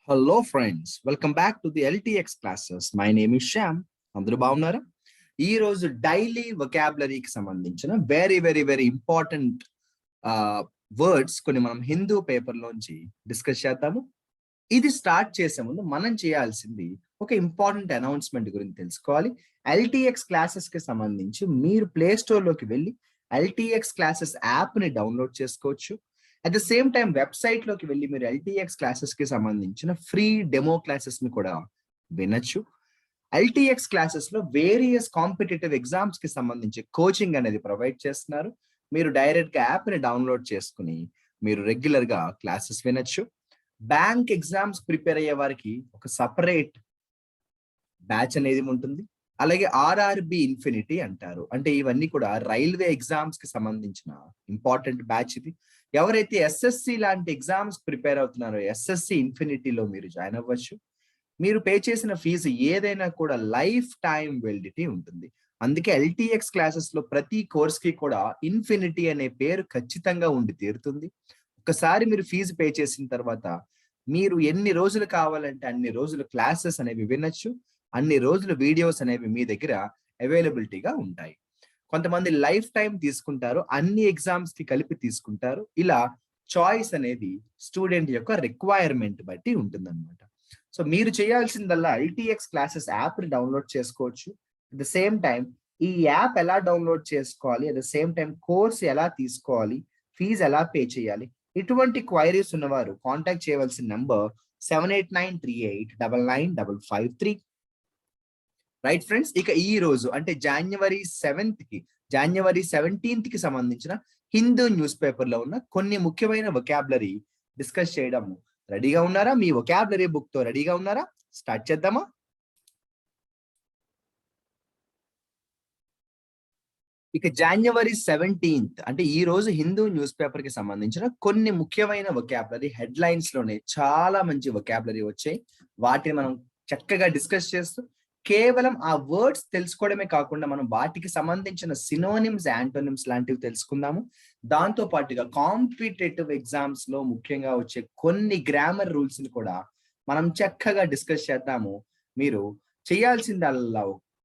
Hello friends, welcome back to the LTX classes. My name is Shyam. అందరూ బాగున్నారా? ఈ రోజు డైలీ వొకాబులరీకి సంబంధించిన very very very important words కొన్ని మనం హిందూ పేపర్ లోంచి డిస్కస్ చేద్దాము. ఇది స్టార్ట్ చేసే ముందు మనం చేయాల్సింది ఒక ఇంపార్టెంట్ అనౌన్స్మెంట్ గురించి తెలుసుకోవాలి. ఎల్టీఎక్స్ క్లాసెస్ కి సంబంధించి మీరు ప్లే స్టోర్ లోకి వెళ్ళి ఎల్టీఎక్స్ క్లాసెస్ యాప్ ని డౌన్లోడ్ చేసుకోవచ్చు. At the same time website లోకి వెళ్ళి మీరు ఎల్టీఎక్స్ క్లాసెస్ కి సంబంధించిన ఫ్రీ డెమో క్లాసెస్ ని కూడా వినొచ్చు. ఎల్టీఎక్స్ క్లాసెస్ లో వేరియస్ కాంపిటేటివ్ ఎగ్జామ్స్ కి సంబంధించి కోచింగ్ అనేది ప్రొవైడ్ చేస్తున్నారు. మీరు డైరెక్ట్ గా యాప్ ని డౌన్లోడ్ చేసుకుని మీరు రెగ్యులర్ గా క్లాసెస్ వినొచ్చు. బ్యాంక్ ఎగ్జామ్స్ ప్రిపేర్ అయ్యే వారికి ఒక సపరేట్ బ్యాచ్ అనేది ఉంటుంది. అలాగే ఆర్ఆర్బి ఇన్ఫినిటీ అంటారు. అంటే ఇవన్నీ కూడా రైల్వే ఎగ్జామ్స్ కి సంబంధించిన ఇంపార్టెంట్ బ్యాచ్ ఇది. ఎవరైతే ఎస్ఎస్సి లాంటి ఎగ్జామ్స్ ప్రిపేర్ అవుతున్నారో ఎస్ఎస్సి ఇన్ఫినిటీలో మీరు జాయిన్ అవ్వచ్చు. మీరు పే చేసిన ఫీజు ఏదైనా కూడా లైఫ్ టైం వెలిడిటీ ఉంటుంది. అందుకే ఎల్టీఎక్స్ క్లాసెస్ లో ప్రతి కోర్స్ కి కూడా ఇన్ఫినిటీ అనే పేరు ఖచ్చితంగా ఉండి తీరుతుంది. ఒకసారి మీరు ఫీజు పే చేసిన తర్వాత మీరు ఎన్ని రోజులు కావాలంటే అన్ని రోజులు క్లాసెస్ అనేవి వినొచ్చు. అన్ని రోజులు వీడియోస్ అనేవి మీ దగ్గర అవైలబిలిటీగా ఉంటాయి. కొంతమంది లైఫ్ టైం తీసుకుంటారు, అన్ని ఎగ్జామ్స్ కి కలిపి తీసుకుంటారు. ఇలా చాయిస్ అనేది స్టూడెంట్ యొక్క రిక్వైర్మెంట్ బట్టి ఉంటుందన్నమాట. సో మీరు చేయాల్సిందల్లా ఎల్టీఎక్స్ క్లాసెస్ యాప్ ని డౌన్లోడ్ చేసుకోవచ్చు. అట్ ద సేమ్ టైం ఈ యాప్ ఎలా డౌన్లోడ్ చేసుకోవాలి, at the same time course ఎలా తీసుకోవాలి, ఫీజు ఎలా పే చేయాలి, ఇటువంటి క్వైరీస్ ఉన్నవారు కాంటాక్ట్ చేయవలసిన నంబర్ 7893899553. రైట్ ఫ్రెండ్స్, ఇక ఈ రోజు అంటే జనవరి 17th కి సంబంధించిన హిందూ న్యూస్ పేపర్ లో ఉన్న కొన్ని ముఖ్యమైన వొకాబులరీ డిస్కస్ చేయడం రెడీగా ఉన్నారా? మీ వొకాబులరీ బుక్ తో రెడీగా ఉన్నారా? స్టార్ట్ చేద్దామా? ఇక జనవరి 17th అంటే ఈ రోజు హిందూ న్యూస్ పేపర్ కి సంబంధించిన కొన్ని ముఖ్యమైన వొకాబులరీ హెడ్లైన్స్ లోనే చాలా మంచి వొకాబులరీ వచ్చాయి. వాటిని మనం చక్కగా డిస్కస్ చేస్తూ కేవలం ఆ వర్డ్స్ తెలుసుకోవడమే కాకుండా మనం వాటికి సంబంధించిన సినోనిమ్స్, యాంటోనిమ్స్ లాంటివి తెలుసుకుందాము. దాంతో పాటుగా కాంపిటేటివ్ ఎగ్జామ్స్ లో ముఖ్యంగా వచ్చే కొన్ని గ్రామర్ రూల్స్ ని కూడా మనం చక్కగా డిస్కస్ చేద్దాము. మీరు చేయాల్సిందల్లా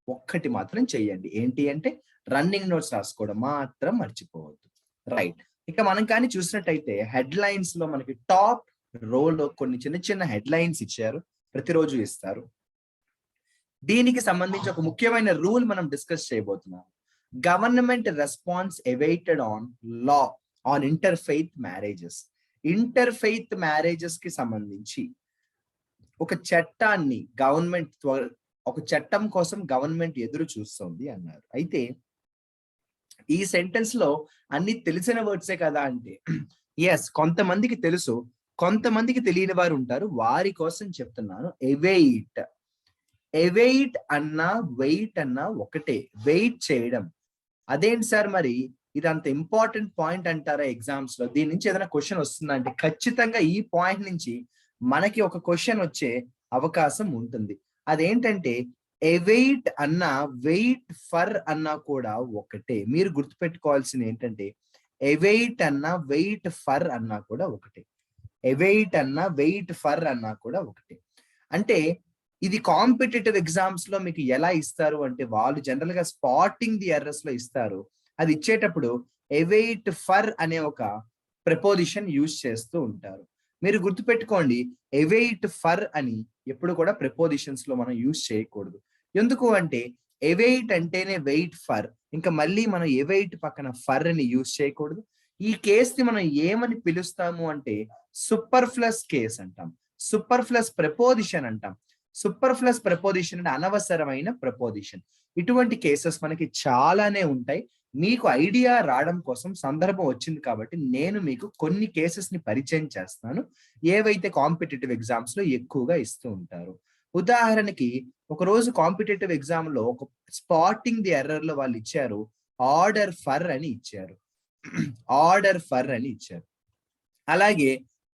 ఒక్కటి మాత్రం చెయ్యండి. ఏంటి అంటే రన్నింగ్ నోట్స్ రాసుకోవడం మాత్రం మర్చిపోవద్దు. రైట్, ఇక మనం కానీ చూసినట్టయితే హెడ్లైన్స్ లో మనకి టాప్ రోలో కొన్ని చిన్న చిన్న హెడ్లైన్స్ ఇచ్చారు, ప్రతిరోజు ఇస్తారు. దీనికి సంబంధించి ఒక ముఖ్యమైన రూల్ మనం డిస్కస్ చేయబోతున్నాం. Government response awaited on law on interfaith marriages. Interfaith marriages కి సంబంధించి ఒక చట్టాన్ని ఒక చట్టం కోసం గవర్నమెంట్ ఎదురు చూస్తుంది అన్నారు. అయితే ఈ సెంటెన్స్ లో అన్ని తెలిసిన వర్డ్సే కదా అంటే ఎస్, కొంతమందికి తెలుసు, కొంతమందికి తెలియని వారు ఉంటారు. వారి కోసం చెప్తున్నాను. ఎవైట్ అన్నా వెయిట్ అన్నా ఒకటే, వెయిట్ చేయడం. అదేంటి సార్ మరి ఇది అంత ఇంపార్టెంట్ పాయింట్ అంటారా ఎగ్జామ్స్ లో? దీని నుంచి ఏదైనా క్వశ్చన్ వస్తుందంటే ఖచ్చితంగా ఈ పాయింట్ నుంచి మనకి ఒక క్వశ్చన్ వచ్చే అవకాశం ఉంటుంది. అదేంటంటే ఎవైట్ అన్నా వెయిట్ ఫర్ అన్నా కూడా ఒకటే. మీరు గుర్తుపెట్టుకోవాల్సింది ఏంటంటే ఎవైట్ అన్నా వెయిట్ ఫర్ అన్నా కూడా ఒకటే. ఎవైట్ అన్నా వెయిట్ ఫర్ అన్నా కూడా ఒకటే. అంటే ఇది కాంపిటేటివ్ ఎగ్జామ్స్ లో మీకు ఎలా ఇస్తారు అంటే వాళ్ళు జనరల్ గా స్పాటింగ్ ది ఎర్రర్స్ లో ఇస్తారు. అది ఇచ్చేటప్పుడు ఎవైట్ ఫర్ అనే ఒక ప్రిపోజిషన్ యూజ్ చేస్తూ ఉంటారు. మీరు గుర్తుపెట్టుకోండి, ఎవైట్ ఫర్ అని ఎప్పుడు కూడా ప్రిపోజిషన్స్ లో మనం యూజ్ చేయకూడదు. ఎందుకు అంటే ఎవైట్ అంటేనే వెయిట్ ఫర్, ఇంకా మళ్ళీ మనం ఎవైట్ పక్కన ఫర్ అని యూజ్ చేయకూడదు. ఈ కేస్ ని మనం ఏమని పిలుస్తాము అంటే సూపర్ఫ్లస్ కేస్ అంటాం, సూపర్ఫ్లస్ ప్రపోజిషన్ అంటాం. సూపర్ఫ్లస్ ప్రపోజిషన్ అంటే అనవసరమైన ప్రపోజిషన్. ఇటువంటి కేసెస్ మనకి చాలానే ఉంటాయి. మీకు ఐడియా రావడం కోసం సందర్భం వచ్చింది కాబట్టి నేను మీకు కొన్ని కేసెస్ ని పరిచయం చేస్తాను, ఏవైతే కాంపిటేటివ్ ఎగ్జామ్స్ లో ఎక్కువగా ఇస్తూ ఉంటారు. ఉదాహరణకి ఒక రోజు కాంపిటేటివ్ ఎగ్జామ్ లో ఒక స్పాటింగ్ ది ఎర్రర్ లో వాళ్ళు ఇచ్చారు ఆర్డర్ ఫర్ అని ఇచ్చారు. ఆర్డర్ ఫర్ అని ఇచ్చారు. అలాగే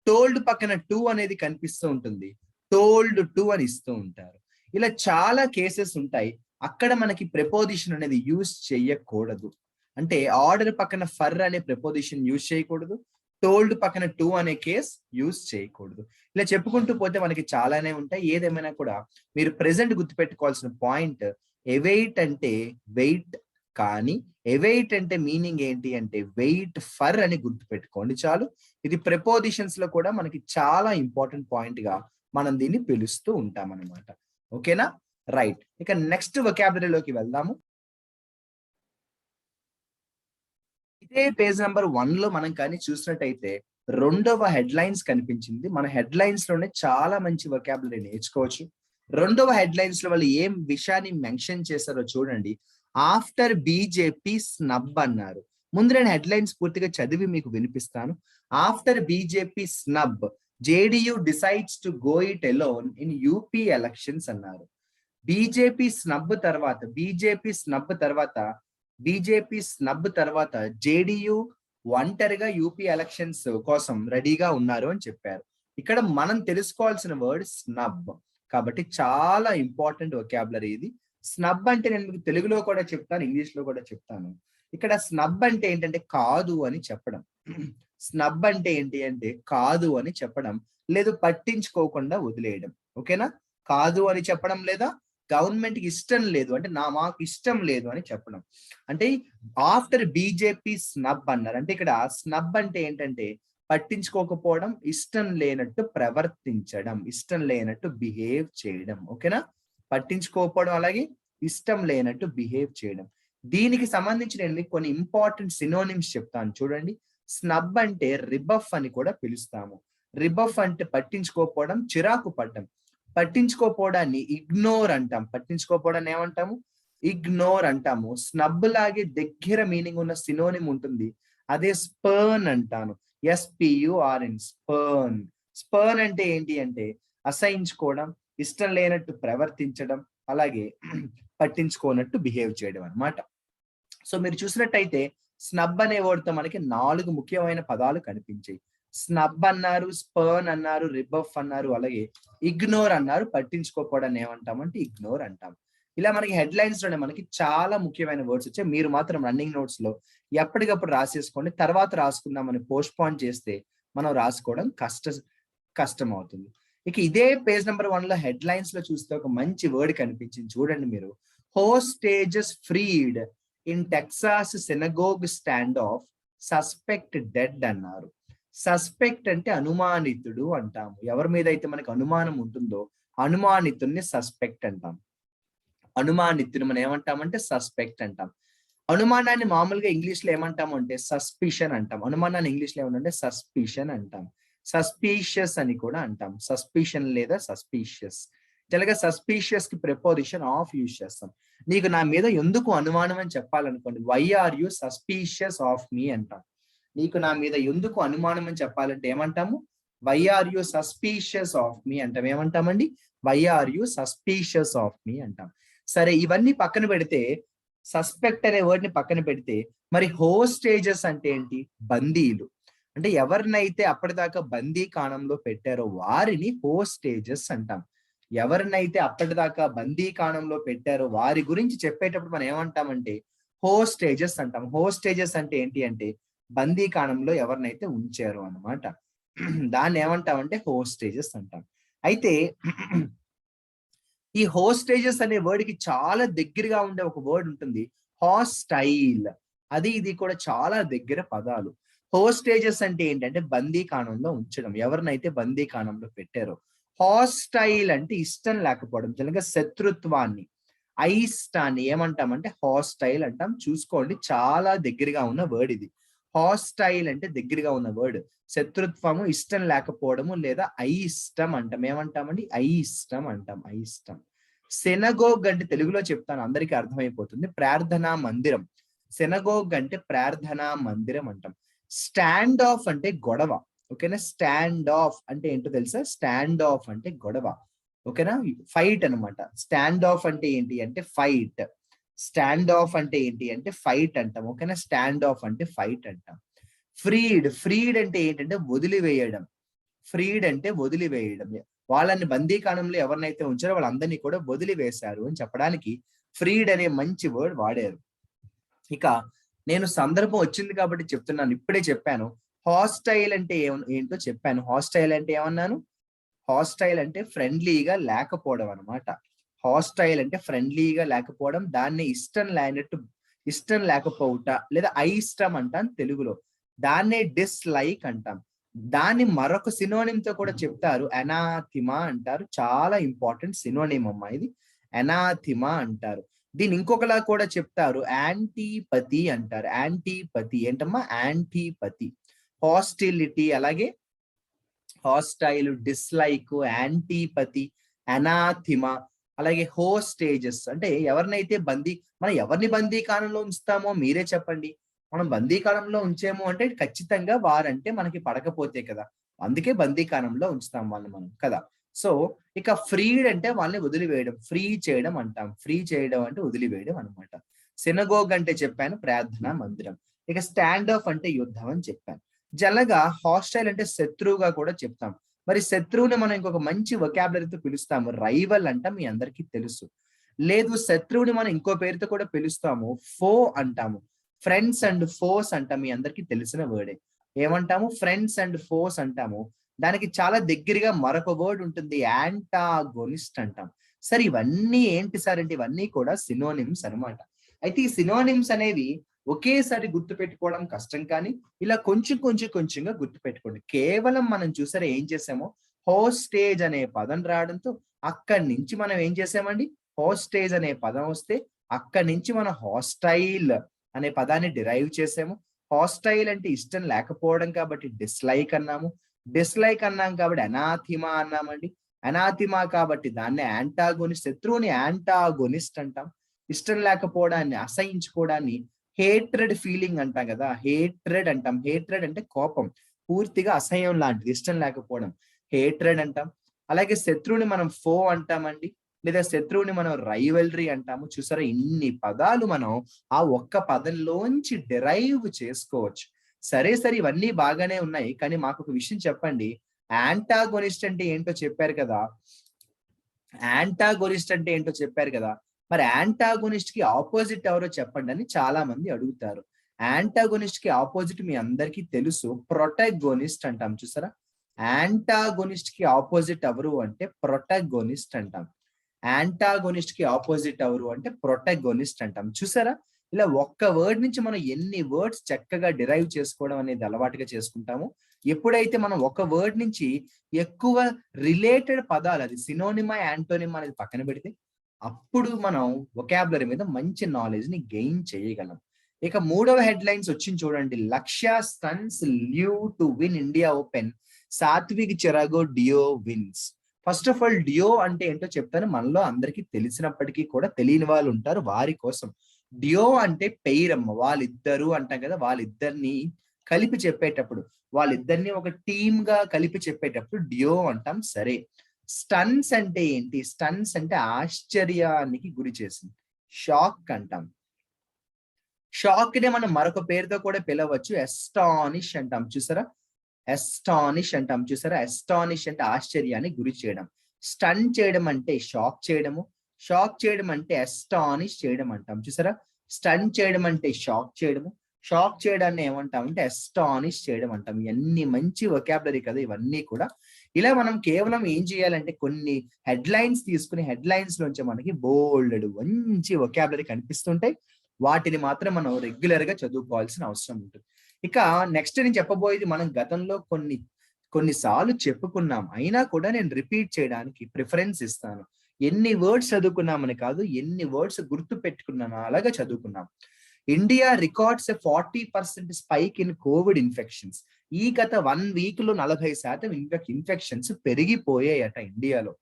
టోల్డ్ పక్కన టు అనేది కనిపిస్తూ ఉంటుంది, టోల్డ్ టు అని ఇస్తూ ఉంటారు. ఇలా చాలా కేసెస్ ఉంటాయి. అక్కడ మనకి ప్రిపోజిషన్ అనేది యూజ్ చేయకూడదు. అంటే ఆర్డర్ పక్కన ఫర్ అనే ప్రిపోజిషన్ యూజ్ చేయకూడదు, టోల్డ్ పక్కన టు అనే కేస్ యూజ్ చేయకూడదు. ఇలా చెప్పుకుంటూ పోతే మనకి చాలానే ఉంటాయి. ఏదేమైనా కూడా మీరు ప్రెసెంట్ గుర్తుపెట్టుకోవాల్సిన పాయింట్, అవైట్ అంటే వెయిట్, కానీ అవైట్ అంటే మీనింగ్ ఏంటి అంటే వెయిట్ ఫర్ అని గుర్తుపెట్టుకోండి చాలు. ఇది ప్రిపోజిషన్స్ లో కూడా మనకి చాలా ఇంపార్టెంట్ పాయింట్ గా మనం దీన్ని పిలుస్తూ ఉంటాం అనమాట. ఓకేనా, రైట్. ఇక నెక్స్ట్ వొకాబులరీలోకి వెళ్దాము. ఇదే పేజ్ నెంబర్ 1 లో మనం కానీ చూసినట్టయితే రెండవ హెడ్ లైన్స్ కనిపించింది. మన హెడ్ లైన్స్ లోనే చాలా మంచి వొకాబులరీ నేర్చుకోవచ్చు. రెండవ హెడ్ లైన్స్ లో వాళ్ళు ఏం విషయాన్ని మెన్షన్ చేశారో చూడండి. ఆఫ్టర్ బీజేపీ స్నబ్ అన్నారు. ముందు నేను హెడ్ లైన్స్ పూర్తిగా చదివి మీకు వినిపిస్తాను. After BJP snub, JDU decides to go it alone in UP elections అన్నారు. బీజేపీ స్నబ్ తర్వాత జేడీయూ ఒంటరిగా యూపీ ఎలక్షన్స్ కోసం రెడీగా ఉన్నారు అని చెప్పారు. ఇక్కడ మనం తెలుసుకోవాల్సిన వర్డ్ స్నబ్. కాబట్టి చాలా ఇంపార్టెంట్ వొకాబులరీ ఇది. స్నబ్ అంటే నేను మీకు తెలుగులో కూడా చెప్తాను, ఇంగ్లీష్ లో కూడా చెప్తాను. ఇక్కడ స్నబ్ అంటే ఏంటంటే కాదు అని చెప్పడం. స్నబ్ అంటే ఏంటి అంటే కాదు అని చెప్పడం, లేదు పట్టించుకోకుండా వదిలేయడం. ఓకేనా, కాదు అని చెప్పడం లేదా గవర్నమెంట్ కి ఇష్టం లేదు అంటే మాకు ఇష్టం లేదు అని చెప్పడం. అంటే ఆఫ్టర్ బీజేపీ స్నబ్ అన్నారు అంటే ఇక్కడ స్నబ్ అంటే ఏంటంటే పట్టించుకోకపోవడం, ఇష్టం లేనట్టు ప్రవర్తించడం, ఇష్టం లేనట్టు బిహేవ్ చేయడం. ఓకేనా, పట్టించుకోకపోవడం అలాగే ఇష్టం లేనట్టు బిహేవ్ చేయడం. దీనికి సంబంధించి నేను మీకు కొన్ని ఇంపార్టెంట్ సినోనిమ్స్ చెప్తాను చూడండి. స్నబ్ అంటే రిబఫ్ అని కూడా పిలుస్తాము. రిబఫ్ అంటే పట్టించుకోకపోవడం, చిరాకు పడ్డం. పట్టించుకోపోవడాన్ని ఇగ్నోర్ అంటాం. పట్టించుకోపోవడాన్ని ఏమంటాము? ఇగ్నోర్ అంటాము. స్నబ్ లాగే దగ్గర మీనింగ్ ఉన్న సినోనిమ్ ఉంటుంది, అదే స్పర్న్ అంటాను. SPURN, స్పర్న్. స్పర్న్ అంటే ఏంటి అంటే అసహించుకోవడం, ఇష్టం లేనట్టు ప్రవర్తించడం, అలాగే పట్టించుకోనట్టు బిహేవ్ చేయడం అన్నమాట. సో మీరు చూసినట్టయితే స్నబ్ అనే వర్డ్ తో మనకి 4 ముఖ్యమైన పదాలు కనిపించాయి. స్నబ్ అన్నారు, స్పర్న్ అన్నారు, రిబఫ్ అన్నారు, అలాగే ఇగ్నోర్ అన్నారు. పట్టించుకోకపోవడాన్ని ఏమంటామంటే ఇగ్నోర్ అంటాం. ఇలా మనకి హెడ్ లైన్స్ లోనే మనకి చాలా ముఖ్యమైన వర్డ్స్ వచ్చాయి. మీరు మాత్రం రన్నింగ్ నోట్స్ లో ఎప్పటికప్పుడు రాసేసుకోండి. తర్వాత రాసుకుందామని పోస్ట్ పోన్ చేస్తే మనం రాసుకోవడం కష్టం అవుతుంది. ఇక ఇదే పేజ్ నెంబర్ 1 లో హెడ్ లైన్స్ లో చూస్తే ఒక మంచి వర్డ్ కనిపించింది చూడండి మీరు. Hostages freed in Texas synagogue standoff, suspect dead అన్నారు. సస్పెక్ట్ అంటే అనుమానితుడు అంటాము. ఎవరి మీద అయితే మనకు అనుమానం ఉంటుందో అనుమానితుడిని సస్పెక్ట్ అంటాం. అనుమానితుడు మనం ఏమంటామంటే సస్పెక్ట్ అంటాం. అనుమానాన్ని మామూలుగా ఇంగ్లీష్ లో ఏమంటాము అంటే సస్పిషన్ అంటాం. అనుమానాన్ని ఇంగ్లీష్ లో ఏమంటే సస్పిషన్ అంటాం. సస్పీషియస్ అని కూడా అంటాం. సస్పిషన్ లేదా సస్పీషియస్. జనరల్గా సస్పీషియస్ కి ప్రిపోజిషన్ ఆఫ్ యూజ్ చేస్తాం. నీకు నా మీద ఎందుకు అనుమానం అని చెప్పాలనుకోండి, why are you suspicious of me అంటాం. నీకు నా మీద ఎందుకు అనుమానం అని చెప్పాలంటే ఏమంటాము? Why are you suspicious of me అంటాం. ఏమంటామండి? Why are you suspicious of me అంటాం. సరే, ఇవన్నీ పక్కన పెడితే, సస్పెక్ట్ అనే వర్డ్ ని పక్కన పెడితే, మరి హోస్టేజెస్ అంటే ఏంటి? బందీలు. అంటే ఎవరినైతే అప్పటిదాకా బందీ కాణంలో పెట్టారో వారిని హోస్టేజెస్ అంటాం. ఎవరినైతే అప్పటిదాకా బందీ కాణంలో పెట్టారో వారి గురించి చెప్పేటప్పుడు మనం ఏమంటామంటే హోస్టేజెస్ అంటాం. హోస్టేజెస్ అంటే ఏంటి అంటే బందీ కాణంలో ఎవరినైతే ఉంచారో అన్నమాట. దాన్ని ఏమంటామంటే హోస్టేజెస్ అంటాం. అయితే ఈ హోస్టేజెస్ అనే వర్డ్ కి చాలా దగ్గరగా ఉండే ఒక వర్డ్ ఉంటుంది, హాస్టైల్. అది ఇది కూడా చాలా దగ్గర పదాలు. హోస్టేజెస్ అంటే ఏంటంటే బందీ కాణంలో ఉంచడం, ఎవరినైతే బందీ కాణంలో పెట్టారో. హాస్టైల్ అంటే ఇష్టం లేకపోవడం, జనగా శత్రుత్వాన్ని, అయిష్టాన్ని ఏమంటామంటే హాస్టైల్ అంటాం. చూసుకోండి, చాలా దగ్గరగా ఉన్న వర్డ్ ఇది. హాస్టైల్ అంటే దగ్గరగా ఉన్న వర్డ్. శత్రుత్వము, ఇష్టం లేకపోవడము లేదా అయిష్టం అంటాం. ఏమంటామండి? అయిష్టం అంటాం. అయిష్టం. సెనగోగ్ అంటే తెలుగులో చెప్తాను, అందరికీ అర్థమైపోతుంది, ప్రార్థనా మందిరం. సెనగోగ్ అంటే ప్రార్థనా మందిరం అంటాం. స్టాండ్ ఆఫ్ అంటే గొడవ. ఓకేనా, స్టాండ్ ఆఫ్ అంటే ఏంటో తెలుసా? స్టాండ్ ఆఫ్ అంటే గొడవ. ఓకేనా, ఫైట్ అనమాట. స్టాండ్ ఆఫ్ అంటే ఏంటి అంటే ఫైట్. స్టాండ్ ఆఫ్ అంటే ఏంటి అంటే ఫైట్ అంటాం. ఓకేనా, స్టాండ్ ఆఫ్ అంటే ఫైట్ అంటాం. ఫ్రీడ్, ఫ్రీడ్ అంటే ఏంటంటే వదిలివేయడం. ఫ్రీడ్ అంటే వదిలివేయడం. వాళ్ళని బందీకాణంలో ఎవరినైతే ఉంచారో వాళ్ళందరినీ కూడా వదిలివేశారు అని చెప్పడానికి ఫ్రీడ్ అనే మంచి వర్డ్ వాడారు. ఇక నేను సందర్భం వచ్చింది కాబట్టి చెప్తున్నాను, ఇప్పుడే చెప్పాను, హాస్టైల్ అంటే ఏంటో చెప్పాను. హాస్టైల్ అంటే ఏమన్నాను? హాస్టైల్ అంటే ఫ్రెండ్లీగా లేకపోవడం అనమాట. హాస్టైల్ అంటే ఫ్రెండ్లీగా లేకపోవడం, దాన్ని ఇష్టం లేకపోవుట లేదా అయిష్టం అంటాం తెలుగులో. దాన్నే డిస్‌లైక్ అంటాం. దాన్ని మరొక సినోనిమ్‌తో కూడా చెప్తారు. అనాథిమా అంటారు. చాలా ఇంపార్టెంట్ సినోనిమ్ అమ్మా ఇది. అనాథిమా అంటారు. దీన్ని ఇంకొకలా కూడా చెప్తారు. యాంటీపతి అంటారు. యాంటీపతి ఏంటమ్మా? యాంటీపతి. హాస్టిలిటీ అలాగే హాస్టైల్, డిస్లైక్, యాంటీపతి, అనాథిమా అలాగే హోస్టేజెస్ అంటే ఎవరినైతే మనం ఎవరిని బందీకాణంలో ఉంచుతామో మీరే చెప్పండి. మనం బందీకాణంలో ఉంచాము అంటే ఖచ్చితంగా వారంటే మనకి పడకపోతే కదా! అందుకే బందీకాణంలో ఉంచుతాం వాళ్ళని మనం కదా! సో, ఇక ఫ్రీడ్ అంటే వాళ్ళని వదిలివేయడం. ఫ్రీ చేయడం అంటాం. ఫ్రీ చేయడం అంటే వదిలివేయడం అనమాట. సినగోగ్ అంటే చెప్పాను ప్రార్థనా మందిరం. ఇక స్టాండ్ ఆఫ్ అంటే యుద్ధం అని చెప్పాను. జనరల్‌గా హాస్టైల్ అంటే శత్రువుగా కూడా చెప్తాం. మరి శత్రువుని మనం ఇంకొక మంచి వొకాబులరీతో పిలుస్తాము. రైవల్ అంటాం మీ అందరికీ తెలుసు. లేదు శత్రువుని మనం ఇంకో పేరుతో కూడా పిలుస్తాము. ఫో అంటాము. ఫ్రెండ్స్ అండ్ ఫోస్ అంటాం మీ అందరికీ తెలిసిన వర్డే. ఏమంటాము? ఫ్రెండ్స్ అండ్ ఫోస్ అంటాము. దానికి చాలా దగ్గరగా మరొక వర్డ్ ఉంటుంది. యాంటాగోనిస్ట్ అంటాం. సరే ఇవన్నీ ఏంటి సార్ అంటే ఇవన్నీ కూడా సినోనిమ్స్ అనమాట. అయితే ఈ సినోనిమ్స్ అనేవి ఒకేసారి గుర్తుపెట్టుకోవడం కష్టం కానీ ఇలా కొంచెంగా గుర్తుపెట్టుకోండి. కేవలం మనం చూసారా ఏం చేసామో హోస్టేజ్ అనే పదం రావడంతో అక్కడి నుంచి మనం ఏం చేసామండి? హోస్టేజ్ అనే పదం వస్తే అక్కడి నుంచి మనం హాస్టైల్ అనే పదాన్ని డిరైవ్ చేసాము. హాస్టైల్ అంటే ఇష్టం లేకపోవడం కాబట్టి డిస్లైక్ అన్నాము. డిస్లైక్ అన్నాం కాబట్టి అనాథిమా అన్నామండి. అనాథిమా కాబట్టి దాన్ని శత్రువుని యాంటాగోనిస్ట్ అంటాం. ఇష్టం లేకపోవడాన్ని, అసహించుకోవడాన్ని హేట్రెడ్ ఫీలింగ్ అంటాం కదా! హేట్రెడ్ అంటాం. హేట్రెడ్ అంటే కోపం. పూర్తిగా అసహ్యం లాంటిది. ఇష్టం లేకపోవడం. హేట్రెడ్ అంటాం. అలాగే శత్రువుని మనం ఫో అంటామండి. లేదా శత్రువుని మనం రైవల్రీ అంటాము. చూసారా ఇన్ని పదాలు మనం ఆ ఒక్క పదంలోంచి డిరైవ్ చేసుకోవచ్చు. సరే ఇవన్నీ బాగానే ఉన్నాయి. కానీ మాకొక విషయం చెప్పండి. యాంటాగోనిస్ట్ అంటే ఏంటో చెప్పారు కదా! యాంటాగోనిస్ట్ అంటే ఏంటో చెప్పారు కదా! మరి యాంటాగోనిస్ట్ కి ఆపోజిట్ ఎవరో చెప్పండి అని చాలా మంది అడుగుతారు. యాంటాగోనిస్ట్ కి ఆపోజిట్ మీ అందరికీ తెలుసు. ప్రొటాగోనిస్ట్ అంటాం చూసారా? యాంటాగోనిస్ట్ కి ఆపోజిట్ ఎవరు అంటే ప్రొటాగోనిస్ట్ అంటాం. యాంటాగోనిస్ట్ కి ఆపోజిట్ ఎవరు అంటే ప్రొటాగోనిస్ట్ అంటాం. చూసారా? ఇలా ఒక్క వర్డ్ నుంచి మనం ఎన్ని వర్డ్స్ చక్కగా డిరైవ్ చేసుకోవడం అనేది అలవాటుగా చేసుకుంటాము. ఎప్పుడైతే మనం ఒక వర్డ్ నుంచి ఎక్కువ రిలేటెడ్ పదాలు అది సినోనిమా, యాంటోనిమా అనేది పక్కన పెడితే అప్పుడు మనం వొకాబులరీ మీద మంచి నాలెడ్జ్ ని గెయిన్ చేయగలం. ఇక మూడవ హెడ్లైన్స్ వచ్చింది చూడండి. Lakshya stuns Loh to win India Open. Satwik Chirag duo wins. First of all duo అంటే ఏంటో చెప్తాను. మనలో అందరికీ తెలిసినప్పటికీ కూడా తెలియని వాళ్ళు ఉంటారు వారి కోసం. డియో అంటే పెయిరమ్మ. వాళ్ళిద్దరు అంటాం కదా! వాళ్ళిద్దరిని కలిపి చెప్పేటప్పుడు వాళ్ళిద్దరిని ఒక టీమ్ గా కలిపి చెప్పేటప్పుడు డియో అంటాం. సరే స్టన్స్ అంటే ఏంటి? స్టన్స్ అంటే ఆశ్చర్యానికి గురి చేసింది. షాక్ అంటాం. షాక్ నే మనం మరొక పేరుతో కూడా పిలవచ్చు. ఎస్టానిష్ అంటాం చూసారా? ఎస్టానిష్ అంటాం చూసారా? ఎస్టానిష్ అంటే ఆశ్చర్యానికి గురి చేయడం. స్టన్ చేయడం అంటే షాక్ చేయడము. షాక్ చేయడం అంటే ఎస్టానిష్ చేయడం అంటాం చూసారా? స్టన్ చేయడం అంటే షాక్ చేయడము. షాక్ చేయడాన్ని ఏమంటాం అంటే ఎస్టానిష్ చేయడం అంటాం. ఎన్ని మంచి వొకాబులరీ కదా ఇవన్నీ కూడా. ఇలా మనం కేవలం ఏం చేయాలంటే కొన్ని హెడ్లైన్స్ తీసుకుని హెడ్లైన్స్ నుంచి మనకి బోల్డెడు మంచి వొకాబులరీ కనిపిస్తుంటాయి. వాటిని మాత్రం మనం రెగ్యులర్ గా చదువుకోవాల్సిన అవసరం ఉంటుంది. ఇక నెక్స్ట్ నేను చెప్పబోయేది మనం గతంలో కొన్ని సార్లు చెప్పుకున్నాం. అయినా కూడా నేను రిపీట్ చేయడానికి ప్రిఫరెన్స్ ఇస్తాను. ఎన్ని వర్డ్స్ చదువుకున్నామని కాదు, ఎన్ని వర్డ్స్ గుర్తు పెట్టుకున్నాను అలాగా చదువుకున్నాం. India records 40% spike in Covid infections. ఈ గత 1 వీక్ లో 40% ఇన్ఫెక్షన్స్ పెరిగిపోయాయట ఇండియాలో.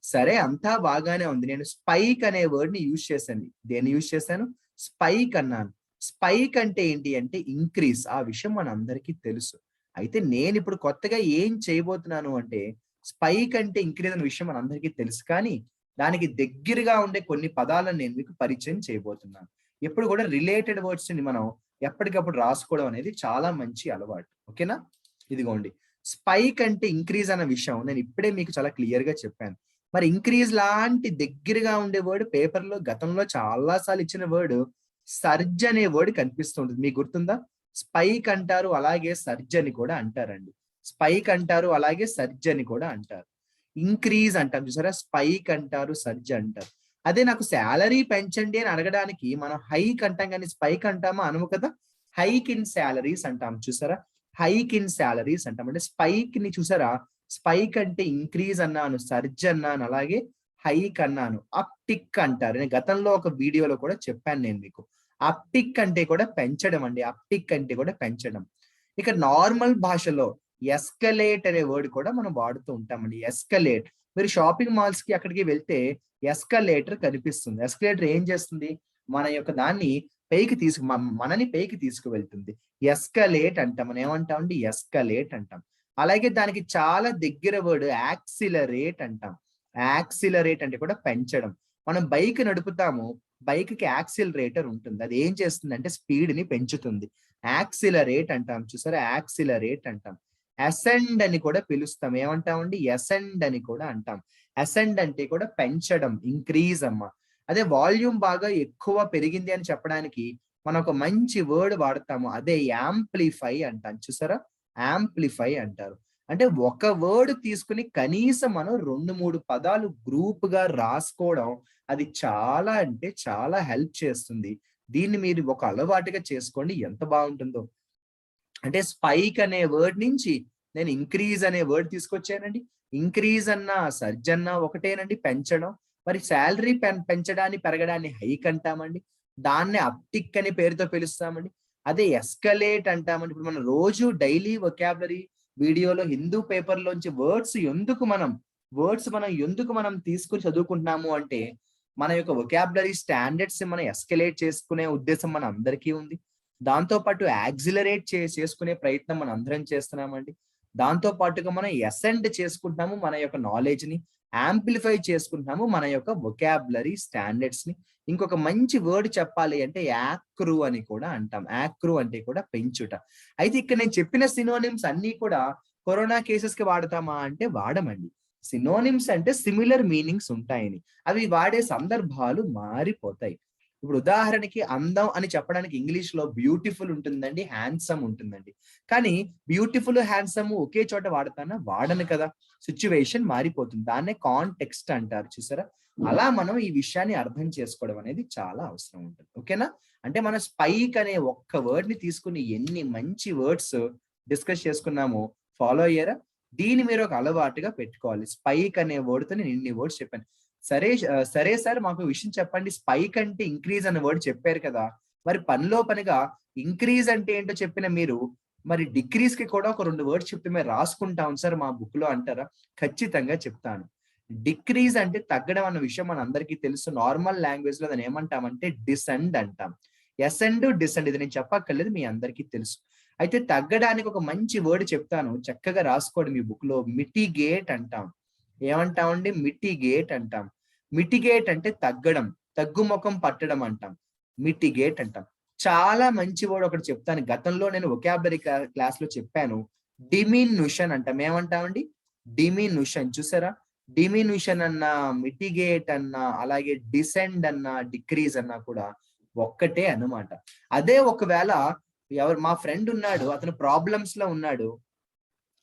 సరే అంతా బాగానే ఉంది. నేను స్పైక్ అనే వర్డ్ ని యూజ్ చేశాను. దేన్ని యూజ్ చేశాను? స్పైక్ అన్నాను. స్పైక్ అంటే ఏంటి అంటే ఇంక్రీజ్. ఆ విషయం మనందరికీ తెలుసు. అయితే నేను ఇప్పుడు కొత్తగా ఏం చేయబోతున్నాను అంటే స్పైక్ అంటే ఇంక్రీజ్ అనే విషయం మనందరికీ తెలుసు. కానీ దానికి దగ్గరగా ఉండే కొన్ని పదాలను నేను మీకు పరిచయం చేయబోతున్నాను. ఎప్పుడు కూడా రిలేటెడ్ వర్డ్స్ ని మనం ఎప్పటికప్పుడు రాసుకోవడం అనేది చాలా మంచి అలవాటు. ఓకేనా? ఇదిగోండి. స్పైక్ అంటే ఇంక్రీజ్ అన్న విషయం నేను ఇప్పుడే మీకు చాలా క్లియర్ గా చెప్పాను. మరి ఇంక్రీజ్ లాంటి దగ్గరగా ఉండే వర్డ్ పేపర్ లో గతంలో చాలా సార్లు ఇచ్చిన వర్డ్ సర్జ్ అనే వర్డ్ కనిపిస్తుంటుంది. మీకు గుర్తుందా? స్పైక్ అంటారు, అలాగే సర్జ్ అని కూడా అంటారండి. స్పైక్ అంటారు, అలాగే సర్జ్ అని కూడా అంటారు. ఇంక్రీజ్ అంటాం చూసారా, స్పైక్ అంటారు, సర్జ్ అంటారు. అదే నాకు శాలరీ పెంచండి అని అడగడానికి మనం హైక్ అంటాం కానీ స్పైక్ అంటామా అనము కదా. హైక్ ఇన్ శాలరీస్ అంటాం చూసారా, హైక్ ఇన్ శాలరీస్ అంటాం. అంటే స్పైక్ ని చూసారా, స్పైక్ అంటే ఇంక్రీజ్ అన్నాను, సర్జ్ అన్నాను, అలాగే హైక్ అన్నాను. అప్టిక్ అంటారు. నేను గతంలో ఒక వీడియోలో కూడా చెప్పాను నేను మీకు. అప్టిక్ అంటే కూడా పెంచడం అండి. అప్టిక్ అంటే కూడా పెంచడం. ఇక నార్మల్ భాషలో ఎస్కలేట్ అనే వర్డ్ కూడా మనం వాడుతూ ఉంటామండి. ఎస్కలేట్. మీరు షాపింగ్ మాల్స్ కి అక్కడికి వెళ్తే ఎస్కలేటర్ కనిపిస్తుంది. ఎస్కలేటర్ ఏం చేస్తుంది? మన యొక్క దాన్ని మనని పైకి తీసుకువెళ్తుంది. ఎస్కలేట్ అంటాం. మనం ఏమంటామండి? ఎస్కలేట్ అంటాం. అలాగే దానికి చాలా దగ్గర వర్డ్ యాక్సిలరేట్ అంటాం. యాక్సిలరేట్ అంటే కూడా పెంచడం. మనం బైక్ నడుపుతాము. బైక్‌కి యాక్సిలరేటర్ ఉంటుంది. అది ఏం చేస్తుందంటే స్పీడ్‌ని పెంచుతుంది. యాక్సిలరేట్ అంటాం చూసారా? యాక్సిలరేట్ అంటాం. అసెండ్ అని కూడా పిలుస్తాం. ఏమంటామండి? అసెండ్ అని కూడా అంటాం. అసెండ్ అంటే కూడా పెంచడం, ఇంక్రీజ్ అమ్మ. అదే వాల్యూమ్ బాగా ఎక్కువ పెరిగింది అని చెప్పడానికి మనం ఒక మంచి వర్డ్ వాడతాము. అదే యాంప్లిఫై అంటాం. చూసారా? యాంప్లిఫై అంటారు. అంటే ఒక వర్డ్ తీసుకొని కనీసం మనం 2, 3 పదాలు గ్రూప్‌గా రాసుకోవడం అది చాలా అంటే చాలా హెల్ప్ చేస్తుంది. దీన్ని మీరు ఒక అలవాటుగా చేసుకోండి, ఎంత బాగుంటుందో. అంటే స్పైక్ అనే వర్డ్ నుంచి నేను ఇంక్రీజ్ అనే వర్డ్ తీసుకొచ్చానండి. ఇంక్రీజ్ అన్నా, సర్జ్ అన్నా ఒకటేనండి, పెంచడం. మరి సాలరీ పెంచడాన్ని, పెరగడాన్ని హైక్ అంటామండి. దాన్నే అప్టిక్ అనే పేరుతో పిలుస్తామండి. అదే ఎస్కలేట్ అంటామండి. ఇప్పుడు మనం రోజు డైలీ వొకాబులరీ వీడియోలో హిందూ పేపర్‌లోంచి వర్డ్స్ మనం ఎందుకు తీసుకొని చదువుకుంటున్నాము అంటే, మన యొక్క వొకాబులరీ స్టాండర్డ్స్ మనం ఎస్కలేట్ చేసుకునే ఉద్దేశం మన అందరికీ ఉంది. దాంతో పాటు యాక్సిలరేట్ చేసుకునే ప్రయత్నం మనం అందరం చేస్తున్నామండి. దాంతో పాటుగా మనం అసెండ్ చేసుకుంటున్నాము మన యొక్క నాలెడ్జ్‌ని. యాంప్లిఫై చేసుకుంటున్నాము మన యొక్క వొకాబులరీ స్టాండర్డ్స్‌ని. ఇంకొక మంచి వర్డ్ చెప్పాలి అంటే యాక్రూ అని కూడా అంటాం. యాక్రూ అంటే కూడా పెంచుట. అయితే ఇక్కడ నేను చెప్పిన సినోనిమ్స్ అన్నీ కూడా కరోనా కేసెస్‌కి వాడతామా అంటే వాడమండి. సినోనిమ్స్ అంటే సిమిలర్ మీనింగ్స్ ఉంటాయని. అవి వాడే సందర్భాలు మారిపోతాయి. ఇప్పుడు ఉదాహరణకి అందం అని చెప్పడానికి ఇంగ్లీష్‌లో బ్యూటిఫుల్ ఉంటుందండి, హ్యాండ్సమ్ ఉంటుందండి. కానీ బ్యూటిఫుల్, హ్యాండ్సమ్ ఒకే చోట వాడతానా? వాడను కదా! సిట్యుయేషన్ మారిపోతుంది. దాన్నే కాంటెక్స్ట్ అంటారు చూసారా? అలా మనం ఈ విషయాన్ని అర్థం చేసుకోవడం అనేది చాలా అవసరం ఉంటుంది. ఓకేనా? అంటే మనం స్పైక్ అనే ఒక్క వర్డ్‌ని తీసుకొని ఎన్ని మంచి వర్డ్స్ డిస్కస్ చేసుకున్నామో ఫాలో అయ్యారా? దీన్ని మీరు ఒక అలవాటుగా పెట్టుకోవాలి. స్పైక్ అనే వర్డ్‌తో నేను ఇన్ని వర్డ్స్ చెప్పాను. సరే సార్ మాకు విషయం చెప్పండి. స్పైక్ అంటే ఇంక్రీజ్ అన్న వర్డ్ చెప్పారు కదా! మరి పనిలో పనిగా ఇంక్రీజ్ అంటే ఏంటో చెప్పిన మీరు, మరి డిక్రీజ్‌కి కూడా ఒక 2 వర్డ్స్ చెప్తే మేము రాసుకుంటాం సార్ మా బుక్‌లో అంటారా? ఖచ్చితంగా చెప్తాను. డిక్రీజ్ అంటే తగ్గడం అన్న విషయం మనందరికీ తెలుసు. నార్మల్ లాంగ్వేజ్‌లో దాన్ని ఏమంటామంటే డిసెండ్ అంటాం. అసెండ్, డిసెండ్ ఇది నేను చెప్పక్కర్లేదు, మీ అందరికీ తెలుసు. అయితే తగ్గడానికి ఒక మంచి వర్డ్ చెప్తాను. చక్కగా రాసుకోండి మీ బుక్‌లో. మిటిగేట్ అంటాం. ఏమంటామండి? మిటిగేట్ అంటాం. మిటిగేట్ అంటే తగ్గడం, తగ్గుముఖం పట్టడం అంటాం. మిటిగేట్ అంటాం. చాలా మంచి వర్డ్ ఒకటి చెప్తాను. గతంలో నేను వొకాబులరీ క్లాస్‌లో చెప్పాను. డిమిన్యూషన్ అంటాం. ఏమంటామండి? డిమిన్యూషన్ చూసారా? డిమిన్యూషన్ అన్నా, మిటిగేట్ అన్నా, అలాగే డిసెండ్ అన్నా, డిక్రీజ్ అన్నా కూడా ఒక్కటే అన్నమాట. అదే ఒకవేళ మా ఫ్రెండ్ ఉన్నాడు. అతను ప్రాబ్లమ్స్‌లో ఉన్నాడు.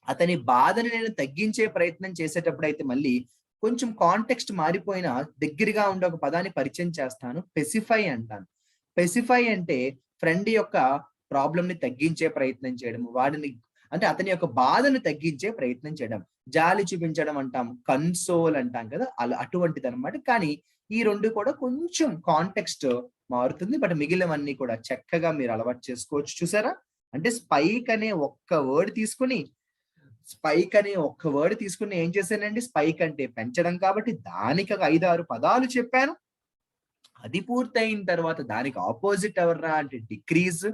అతని బాధని నేను తగ్గించే ప్రయత్నం చేసేటప్పుడైతే మళ్ళీ కొంచెం కాంటెక్స్ట్ మారిపోయినా దగ్గరగా ఉండే ఒక పదాన్ని పరిచయం చేస్తాను. పెసిఫై అంటాను. పెసిఫై అంటే ఫ్రెండ్ యొక్క ప్రాబ్లమ్‌ని తగ్గించే ప్రయత్నం చేయడం. అంటే అతని యొక్క బాధను తగ్గించే ప్రయత్నం చేయడం. జాలి చూపించడం అంటాం. కన్సోల్ అంటాం కదా! అలా అటువంటిదనమాట. కానీ ఈ 2 కూడా కొంచెం కాంటెక్స్ట్ మారుతుంది. బట్ మిగిలినవన్నీ కూడా చక్కగా మీరు అలవాటు చేసుకోవచ్చు. చూసారా? అంటే స్పైక్ అనే ఒక్క వర్డ్ తీసుకొని ఏం చేశానండి? స్పైక్ అంటే పెంచడం కాబట్టి దానికి ఒక 5, 6 పదాలు చెప్పాను. అది పూర్తయిన తర్వాత దానికి అపోజిట్ ఎవర్రా అంటే డిక్రీజ్.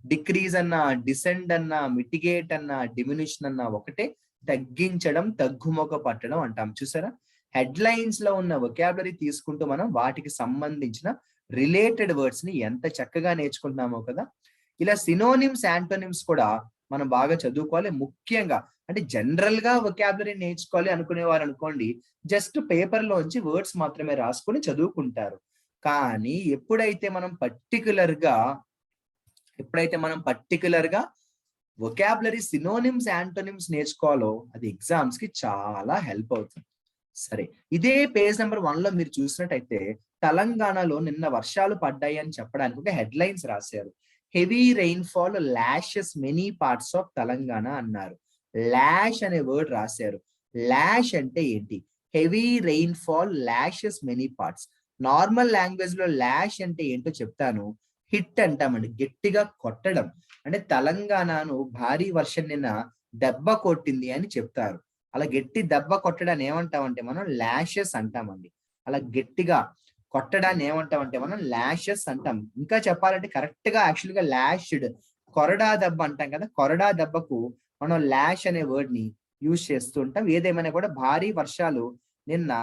డిక్రీజ్ అన్నా, డిసెండ్ అన్నా, మిటిగేట్ అన్నా, డిమినిషన్ అన్నా ఒకటే. తగ్గించడం, తగ్గుముఖ పట్టడం అంటాం. చూసారా? హెడ్‌లైన్స్ లో ఉన్న వొకాబులరీ తీసుకుంటూ మనం వాటికి సంబంధించిన రిలేటెడ్ వర్డ్స్ ని ఎంత చక్కగా నేర్చుకుంటున్నామో కదా! ఇలా సినోనిమ్స్, యాంటోనిమ్స్ కూడా మనం బాగా చదువుకోవాలి. ముఖ్యంగా అంటే జనరల్ గా వొకాబులరీ నేర్చుకోవాలి అనుకునేవారు అనుకోండి, జస్ట్ పేపర్‌లోంచి వర్డ్స్ మాత్రమే రాసుకొని చదువుకుంటారు. కానీ ఎప్పుడైతే మనం పర్టిక్యులర్‌గా ఎప్పుడైతే మనం పర్టికులర్ గా వొకాబులరీ సినోనిమ్స్ యాంటోనిమ్స్ నేర్చుకోవాలో అది ఎగ్జామ్స్ కి చాలా హెల్ప్ అవుతుంది. సరే, ఇదే పేజ్ నెంబర్ 1 లో మీరు చూసినట్టయితే తెలంగాణలో నిన్న వర్షాలు పడ్డాయి అని చెప్పడానికి ఒక హెడ్లైన్స్ రాశారు. Heavy rainfall lashes many parts of Telangana అన్నారు. లాష్ అనే వర్డ్ రాశారు. లాష్ అంటే ఏంటి? Heavy rainfall lashes many parts. Normal language లో లాష్ అంటే ఏంటో చెప్తాను. హిట్ అంటామండి, గట్టిగా కొట్టడం. అంటే తెలంగాణను భారీ వర్షం నిన్న దెబ్బ కొట్టింది అని చెప్తారు. అలా గట్టి దెబ్బ కొట్టడాన్ని ఏమంటామంటే మనం లాషెస్ అంటామండి. అలా గట్టిగా కొట్టడాన్ని ఏమంటామంటే మనం లాషెస్ అంటాం. ఇంకా చెప్పాలంటే కరెక్ట్ గా యాక్చువల్ గా లాష్డ్, కొరడా దెబ్బ అంటాం కదా, కొరడా దెబ్బకు మనం లాష్ అనే వర్డ్ ని యూజ్ చేస్తూ ఉంటాం. ఏదేమైనా కూడా భారీ వర్షాలు నిన్న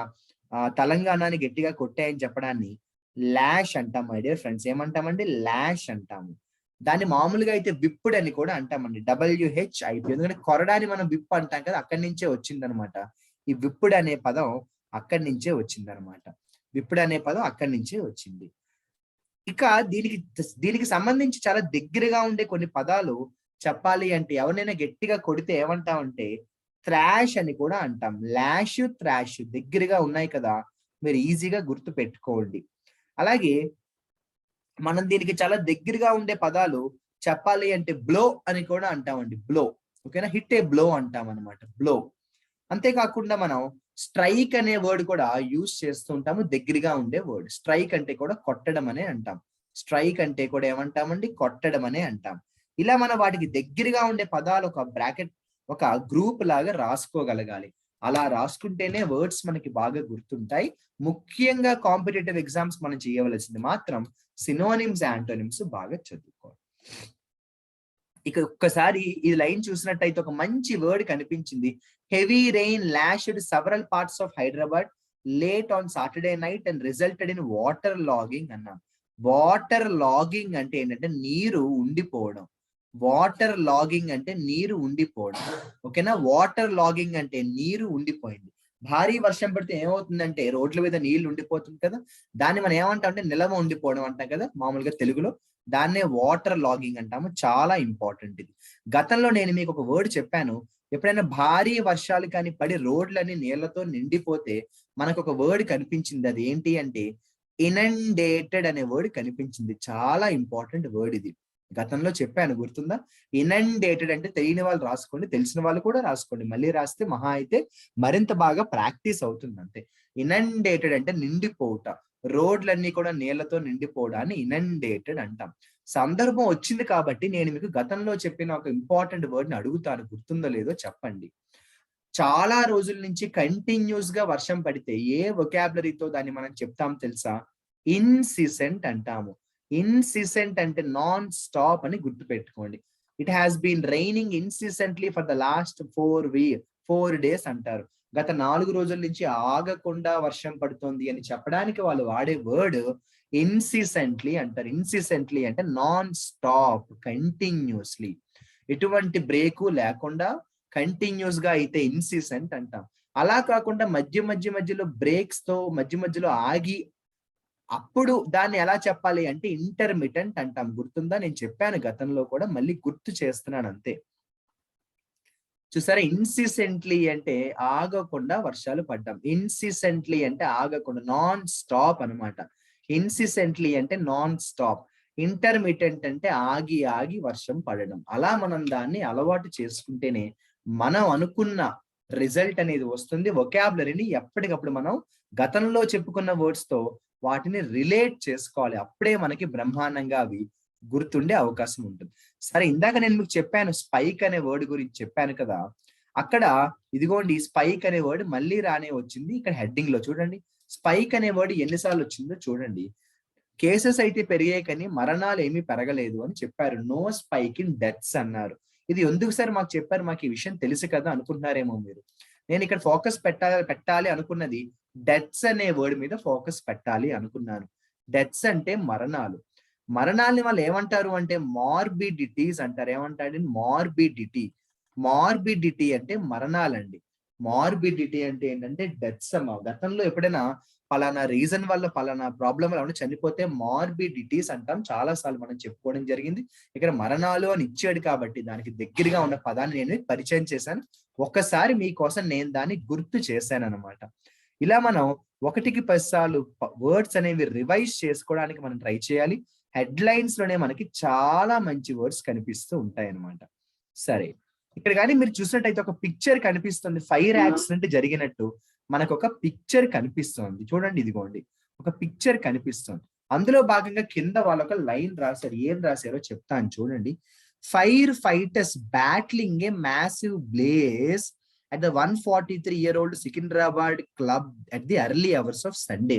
తెలంగాణని గట్టిగా కొట్టాయని చెప్పడాన్ని లాష్ అంటాం మై డియర్ ఫ్రెండ్స్. ఏమంటామండి? లాష్ అంటాము. దాన్ని మామూలుగా అయితే విప్పుడు అని కూడా అంటామండి, WHIP. ఎందుకంటే కొరడాని మనం విప్ అంటాం కదా, అక్కడి నుంచే వచ్చిందనమాట. ఈ విప్పుడు అనే పదం అక్కడి నుంచే వచ్చిందనమాట. విప్పుడు అనే పదం అక్కడి నుంచే వచ్చింది. ఇక దీనికి సంబంధించి చాలా దగ్గరగా ఉండే కొన్ని పదాలు చెప్పాలి అంటే, ఎవరినైనా గట్టిగా కొడితే ఏమంటామంటే థ్రాష్ అని కూడా అంటాం. లాష్, థ్రాష్ దగ్గరగా ఉన్నాయి కదా, మీరు ఈజీగా గుర్తు పెట్టుకోండి. అలాగే మనం దీనికి చాలా దగ్గరగా ఉండే పదాలు చెప్పాలి అంటే బ్లో అని కూడా అంటామండి. బ్లో, ఓకేనా? హిట్ ఏ బ్లో అంటాం అనమాట, బ్లో. అంతేకాకుండా మనం స్ట్రైక్ అనే వర్డ్ కూడా యూజ్ చేస్తూ ఉంటాము, దగ్గరగా ఉండే వర్డ్. స్ట్రైక్ అంటే కూడా కొట్టడం అనే అంటాం. స్ట్రైక్ అంటే కూడా ఏమంటామండి? కొట్టడం అనే అంటాం. ఇలా మనం వాటికి దగ్గరగా ఉండే పదాలు ఒక బ్రాకెట్, ఒక గ్రూప్ లాగా రాసుకోగలగాలి. అలా రాసుకుంటేనే వర్డ్స్ మనకి బాగా గుర్తుంటాయి. ముఖ్యంగా కాంపిటేటివ్ ఎగ్జామ్స్ మనం చేయవలసింది మాత్రం సినోనిమ్స్, యాంటోనిమ్స్ బాగా చదువుకోవాలి. ఇక ఒక్కసారి ఈ లైన్ చూసినట్టయితే ఒక మంచి వర్డ్ కనిపించింది. Heavy rain lashed several parts of Hyderabad late on Saturday night and resulted in water logging అన్నాం. వాటర్ లాగింగ్ అంటే ఏంటంటే నీరు ఉండిపోవడం. వాటర్ లాగింగ్ అంటే నీరు ఉండిపోవడం, ఓకేనా? వాటర్ లాగింగ్ అంటే నీరు ఉండిపోయింది. భారీ వర్షం పడితే ఏమవుతుందంటే రోడ్ల మీద నీళ్లు ఉండిపోతుంది కదా, దాన్ని మనం ఏమంటాం అంటే నిలవ ఉండిపోవడం అంటాం కదా మామూలుగా తెలుగులో. దాన్నే వాటర్ లాగింగ్ అంటాము. చాలా ఇంపార్టెంట్ ఇది. గతంలో నేను మీకు ఒక వర్డ్ చెప్పాను. ఎప్పుడైనా భారీ వర్షాలు కానీ పడి రోడ్లన్నీ నీళ్లతో నిండిపోతే మనకు ఒక వర్డ్ కనిపించింది. అది ఏంటి అంటే ఇనండేటెడ్ అనే వర్డ్ కనిపించింది. చాలా ఇంపార్టెంట్ వర్డ్ ఇది. గతంలో చెప్పాను, గుర్తుందా? ఇనండేటెడ్ అంటే తెలియని వాళ్ళు రాసుకోండి, తెలిసిన వాళ్ళు కూడా రాసుకోండి. మళ్ళీ రాస్తే మహా అయితే మరింత బాగా ప్రాక్టీస్ అవుతుంది అంతే. ఇనండేటెడ్ అంటే నిండిపోవుట, రోడ్లన్నీ కూడా నీళ్లతో నిండిపోవడాన్ని ఇనండేటెడ్ అంటాం. సందర్భం వచ్చింది కాబట్టి నేను మీకు గతంలో చెప్పిన ఒక ఇంపార్టెంట్ వర్డ్ ని అడుగుతాను, గుర్తుందో లేదో చెప్పండి. చాలా రోజుల నుంచి కంటిన్యూస్ గా వర్షం పడితే ఏ వొకాబులరీతో దాన్ని మనం చెప్తాం తెలుసా? ఇన్సిసెంట్ అంటాము. ఇన్సిసెంట్ అంటే నాన్ స్టాప్ అని గుర్తుపెట్టుకోండి. It has been raining incessantly for the last 4 days అంటారు. గత 4 రోజుల నుంచి ఆగకుండా వర్షం పడుతోంది అని చెప్పడానికి వాళ్ళు వాడే వర్డ్ ఇన్సిసెంట్లీ అంటారు. ఇన్సిసెంట్లీ అంటే నాన్ స్టాప్, కంటిన్యూస్లీ, ఎటువంటి బ్రేకు లేకుండా కంటిన్యూస్ గా అయితే ఇన్సిసెంట్ అంటాం. అలా కాకుండా మధ్యలో బ్రేక్స్ తో మధ్యలో ఆగి అప్పుడు దాన్ని ఎలా చెప్పాలి అంటే ఇంటర్మిటెంట్ అంటాం. గుర్తుందా? నేను చెప్పాను గతంలో కూడా, మళ్ళీ గుర్తు చేస్తున్నాను అంతే. చూసారా, ఇన్సిసెంట్లీ అంటే ఆగకుండా వర్షాలు పడ్డాం. ఇన్సిసెంట్లీ అంటే ఆగకుండా, నాన్ స్టాప్ అనమాట. ఇన్సిసెంట్లీ అంటే నాన్ స్టాప్, ఇంటర్మిటెంట్ అంటే ఆగి ఆగి వర్షం పడడం. అలా మనం దాన్ని అలవాటు చేసుకుంటేనే మనం అనుకున్న రిజల్ట్ అనేది వస్తుంది. వొకాబులరీని ఎప్పటికప్పుడు మనం గతంలో చెప్పుకున్న వర్డ్స్ తో వాటిని రిలేట్ చేసుకోవాలి. అప్పుడే మనకి బ్రహ్మాండంగా అవి గుర్తుండే అవకాశం ఉంటుంది. సరే, ఇందాక నేను మీకు చెప్పాను స్పైక్ అనే వర్డ్ గురించి చెప్పాను కదా, అక్కడ ఇదిగోండి స్పైక్ అనే వర్డ్ మళ్ళీ రానే వచ్చింది. ఇక్కడ హెడ్డింగ్ లో చూడండి, స్పైక్ అనే వర్డ్ ఎన్నిసార్లు వచ్చిందో చూడండి. కేసెస్ అయితే పెరిగాయి కానీ మరణాలు ఏమీ పెరగలేదు అని చెప్పారు. నో స్పైక్ ఇన్ డెత్స్ అన్నారు. ఇది ఎందుకు సార్ మాకు చెప్పారు? మాకు ఈ విషయం తెలుసు కదా అనుకుంటున్నారేమో మీరు. నేను ఇక్కడ ఫోకస్ పెట్టాలి అనుకున్నది డెత్స్ అనే వర్డ్ మీద ఫోకస్ పెట్టాలి అనుకున్నాను. డెత్స్ అంటే మరణాలు. మరణాలని వాళ్ళు ఏమంటారు అంటే మార్బిడిటీస్ అంటారు. ఏమంటారు? మార్బిడిటీ. మార్బిడిటీ అంటే మరణాలండి. మార్బిడిటీ అంటే ఏంటంటే డెత్స్ అమ్మ. గతంలో ఎప్పుడైనా పలానా రీజన్ వల్ల పలానా ప్రాబ్లం వల్ల చనిపోతే మార్బిడిటీస్ అంటాం. చాలా సార్లు మనం చెప్పుకోవడం జరిగింది. ఇక్కడ మరణాలు అని ఇచ్చాడు కాబట్టి దానికి దగ్గరగా ఉన్న పదాన్ని నేను పరిచయం చేశాను. ఒక్కసారి మీకోసం నేను దాన్ని గుర్తు చేశాను అనమాట. ఇలా మనం 1కి 10 సార్లు వర్డ్స్ అనేవి రివైజ్ చేసుకోవడానికి మనం ట్రై చేయాలి. హెడ్లైన్స్ లోనే మనకి చాలా మంచి వర్డ్స్ కనిపిస్తూ ఉంటాయి అన్నమాట. సరే, ఇక్కడ కానీ మీరు చూసినట్టయితే ఒక పిక్చర్ కనిపిస్తుంది. ఫైర్ యాక్సిడెంట్ జరిగినట్టు మనకు ఒక పిక్చర్ కనిపిస్తుంది. చూడండి, ఇదిగోండి ఒక పిక్చర్ కనిపిస్తుంది. అందులో భాగంగా కింద వాళ్ళు ఒక లైన్ రాశారు. ఏం రాశారో చెప్తాను చూడండి. Fire fighters battling a massive blaze at the 143-year-old Secunderabad club at the early hours of Sunday.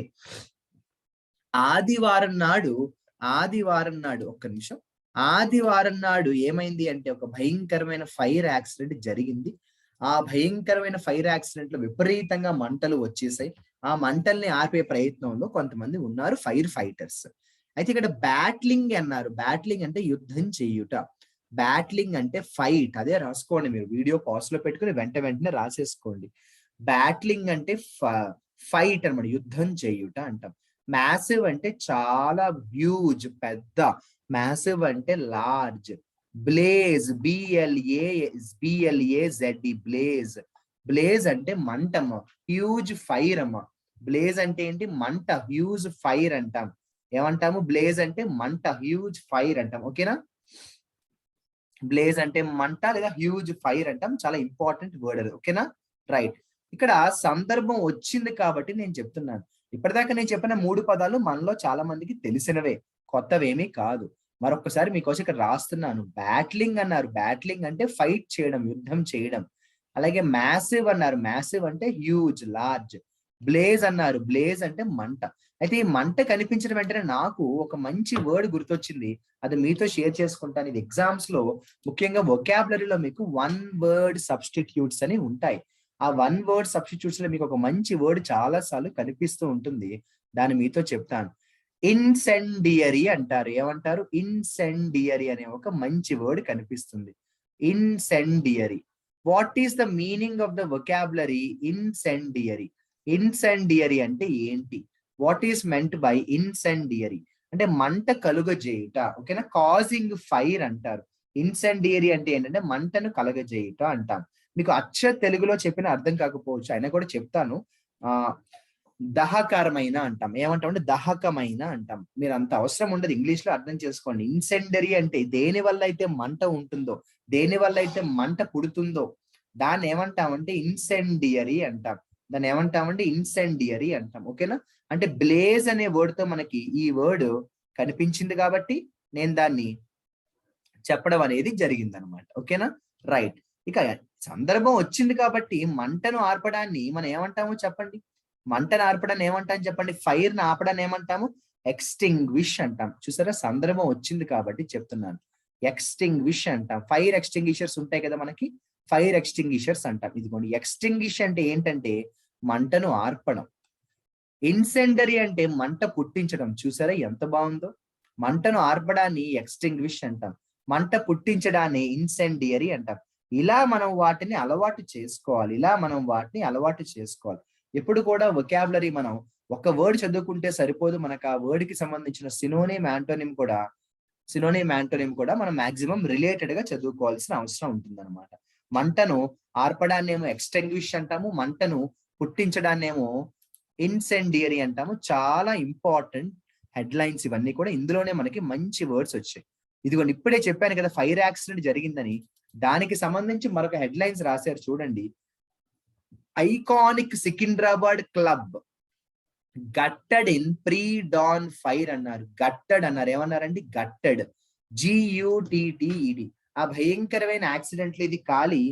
ఆదివారం నాడు ఏమైంది అంటే ఒక భయంకరమైన ఫైర్ యాక్సిడెంట్ జరిగింది. ఆ భయంకరమైన ఫైర్ యాక్సిడెంట్ లో విపరీతంగా మంటలు వచ్చేసాయి. ఆ మంటల్ని ఆపే ప్రయత్నంలో కొంతమంది ఉన్నారు ఫైర్ ఫైటర్స్. అయితే ఇక్కడ బ్యాట్లింగ్ అన్నారు. బ్యాట్లింగ్ అంటే యుద్ధం చేయుట. బ్యాట్లింగ్ అంటే ఫైట్. అదే రాసుకోండి, మీరు వీడియో పాజ్ లో పెట్టుకుని వెంటనే రాసేసుకోండి. బ్యాట్లింగ్ అంటే ఫైట్ అన్నమాట, యుద్ధం చేయుట అంటాం. మ్యాసివ్ అంటే చాలా హ్యూజ్, పెద్ద. మ్యాసివ్ అంటే large. Blaze, BLAZE, blaze. Blaze అంటే మంటమ్మ, హ్యూజ్ ఫైర్ అమ్మ. బ్లేజ్ అంటే ఏంటి? మంట, హ్యూజ్ ఫైర్ అంటాం. ఏమంటాము? బ్లేజ్ అంటే మంట, హ్యూజ్ ఫైర్ అంటాం. ఓకేనా? బ్లేజ్ అంటే మంట లేదా హ్యూజ్ ఫైర్ అంటాం. చాలా ఇంపార్టెంట్ వర్డ్ అది. ఓకేనా? రైట్. ఇక్కడ సందర్భం వచ్చింది కాబట్టి నేను చెప్తున్నాను. ఇప్పటిదాకా నేను చెప్పిన 3 పదాలు మనలో చాలా మందికి తెలిసినవే, కొత్తవేమీ కాదు. మరొకసారి మీకోసం ఇక్కడ రాస్తున్నాను. బ్యాట్లింగ్ అన్నారు. బ్యాట్లింగ్ అంటే ఫైట్ చేయడం, యుద్ధం చేయడం. అలాగే మ్యాసివ్ అన్నారు. మ్యాసివ్ అంటే హ్యూజ్, లార్జ్. బ్లేజ్ అన్నారు. బ్లేజ్ అంటే మంట. అయితే ఈ మంట కనిపించిన వెంటనే నాకు ఒక మంచి వర్డ్ గుర్తొచ్చింది. అది మీతో షేర్ చేసుకుంటాను. ఇది ఎగ్జామ్స్ లో ముఖ్యంగా వొకాబులరీలో మీకు 1 word సబ్స్టిట్యూట్స్ అని ఉంటాయి. ఆ 1 word సబ్స్టిట్యూట్స్ లో మీకు ఒక మంచి వర్డ్ చాలా సార్లు కనిపిస్తూ ఉంటుంది. దాన్ని మీతో చెప్తాను. ఇన్సెండియరీ అంటారు. ఏమంటారు? ఇన్సెండియరీ అనే ఒక మంచి వర్డ్ కనిపిస్తుంది. Incendiary. What is the meaning of the vocabulary incendiary? Incendiary అంటే ఏంటి? What is meant by incendiary? అంటే మంట కలుగజేయుట. ఓకేనా? కాజింగ్ ఫైర్ అంటారు. ఇన్సెండియరీ అంటే ఏంటంటే మంటను కలగజేయుట అంటాం. మీకు అచ్చ తెలుగులో చెప్పిన అర్థం కాకపోవచ్చు, అయినా కూడా చెప్తాను. దహకరమైన అంటాం. ఏమంటాం అంటే దహకమైన అంటాం. మీరు అంత అవసరం ఉండదు, ఇంగ్లీష్ లో అర్థం చేసుకోండి. ఇన్సెండరీ అంటే దేని వల్ల అయితే మంట ఉంటుందో, దేని వల్ల అయితే మంట పుడుతుందో దాన్ని ఏమంటామంటే ఇన్సెండియరీ అంటాం. దాన్ని ఏమంటామంటే ఇన్సెండియరీ అంటాం. ఓకేనా? అంటే బ్లేజ్ అనే వర్డ్ తో మనకి ఈ వర్డ్ కనిపించింది కాబట్టి నేను దాన్ని చెప్పడం అనేది జరిగింది అనమాట. ఓకేనా? రైట్. ఇక సందర్భం వచ్చింది కాబట్టి మంటను ఆర్పడాన్ని మనం ఏమంటామో చెప్పండి. మంటను ఆర్పడాన్ని ఏమంటాం చెప్పండి. ఫైర్ ని ఆపడాన్ని ఏమంటాము? ఎక్స్టింగ్విష్ అంటాం. చూసారా? సందర్భం వచ్చింది కాబట్టి చెప్తున్నాను. ఎక్స్టింగ్విష్ అంటాం. ఫైర్ ఎక్స్టింగ్విషర్స్ ఉంటాయి కదా మనకి, ఫైర్ ఎక్స్టింగ్విషర్స్ అంటాం. ఇదిగోండి, ఎక్స్టింగ్విష్ అంటే ఏంటంటే మంటను ఆర్పడం. ఇన్సెండరీ అంటే మంట పుట్టించడం. చూసారా ఎంత బాగుందో? మంటను ఆర్పడాన్ని ఎక్స్టింగ్విష్ అంటాం, మంట పుట్టించడాన్ని ఇన్సెండియరీ అంటాం. ఇలా మనం వాటిని అలవాటు చేసుకోవాలి. ఎప్పుడు కూడా వొకాబులరీ మనం ఒక వర్డ్ చదువుకుంటే సరిపోదు. మనకు ఆ వర్డ్ కి సంబంధించిన సినోనిమ్ యాంటోనిమ్ కూడా మనం మాక్సిమం రిలేటెడ్ గా చదువుకోవాల్సిన అవసరం ఉంటుంది అనమాట. మంటను ఆర్పడాన్నేమో ఎక్స్టింగ్విష్ అంటాము, మంటను పుట్టించడాన్నేమో ఇన్సెండియరీ అంటాము. చాలా ఇంపార్టెంట్ హెడ్లైన్స్ ఇవన్నీ కూడా. ఇందులోనే మనకి మంచి వర్డ్స్ వచ్చాయి. ఇదిగోండి, ఇప్పుడే చెప్పాను కదా ఫైర్ యాక్సిడెంట్ జరిగిందని. దానికి సంబంధించి మరొక హెడ్లైన్స్ రాశారు చూడండి. Iconic Secunderabad club gutted in pre dawn fire అన్నారు. గట్టెడ్ అన్నారు. ఏమన్నారండి? గట్టెడ్, GUTTED. ఆ భయంకరమైన యాక్సిడెంట్లు ఇది కాలి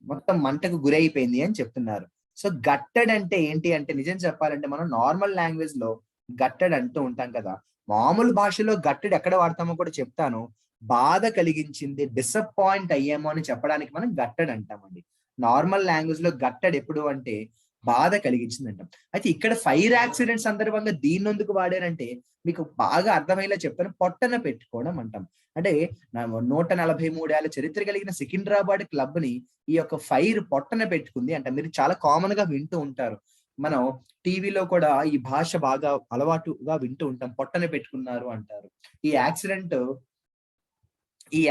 మొత్తం మంటకు గురైపోయింది అని చెప్తున్నారు. సో గట్టెడ్ అంటే ఏంటి అంటే, నిజం చెప్పాలంటే మనం నార్మల్ లాంగ్వేజ్ లో గట్టెడ్ అంటూ ఉంటాం కదా. మామూలు భాషలో గట్టెడ్ ఎక్కడ వాడతామో కూడా చెప్తాను. బాధ కలిగించింది, డిసప్పాయింట్ అయ్యామో అని చెప్పడానికి మనం గట్టెడ్ అంటామండి. నార్మల్ లాంగ్వేజ్ లో గట్టెడ్ ఎప్పుడు అంటే బాధ కలిగించింది అంటాం. అయితే ఇక్కడ ఫైర్ యాక్సిడెంట్ సందర్భంగా దీన్ని ఎందుకు వాడారంటే మీకు బాగా అర్థమయ్యేలా చెప్తాను. పొట్టన పెట్టుకోవడం అంటాం. అంటే 143 ఏళ్ల చరిత్ర కలిగిన సికింద్రాబాద్ క్లబ్ ని ఈ యొక్క ఫైర్ పొట్టన పెట్టుకుంది అంట. మీరు చాలా కామన్ గా వింటూ ఉంటారు. మనం టీవీలో కూడా ఈ భాష బాగా అలవాటుగా వింటూ ఉంటాం. పొట్టన పెట్టుకున్నారు అంటారు. ఈ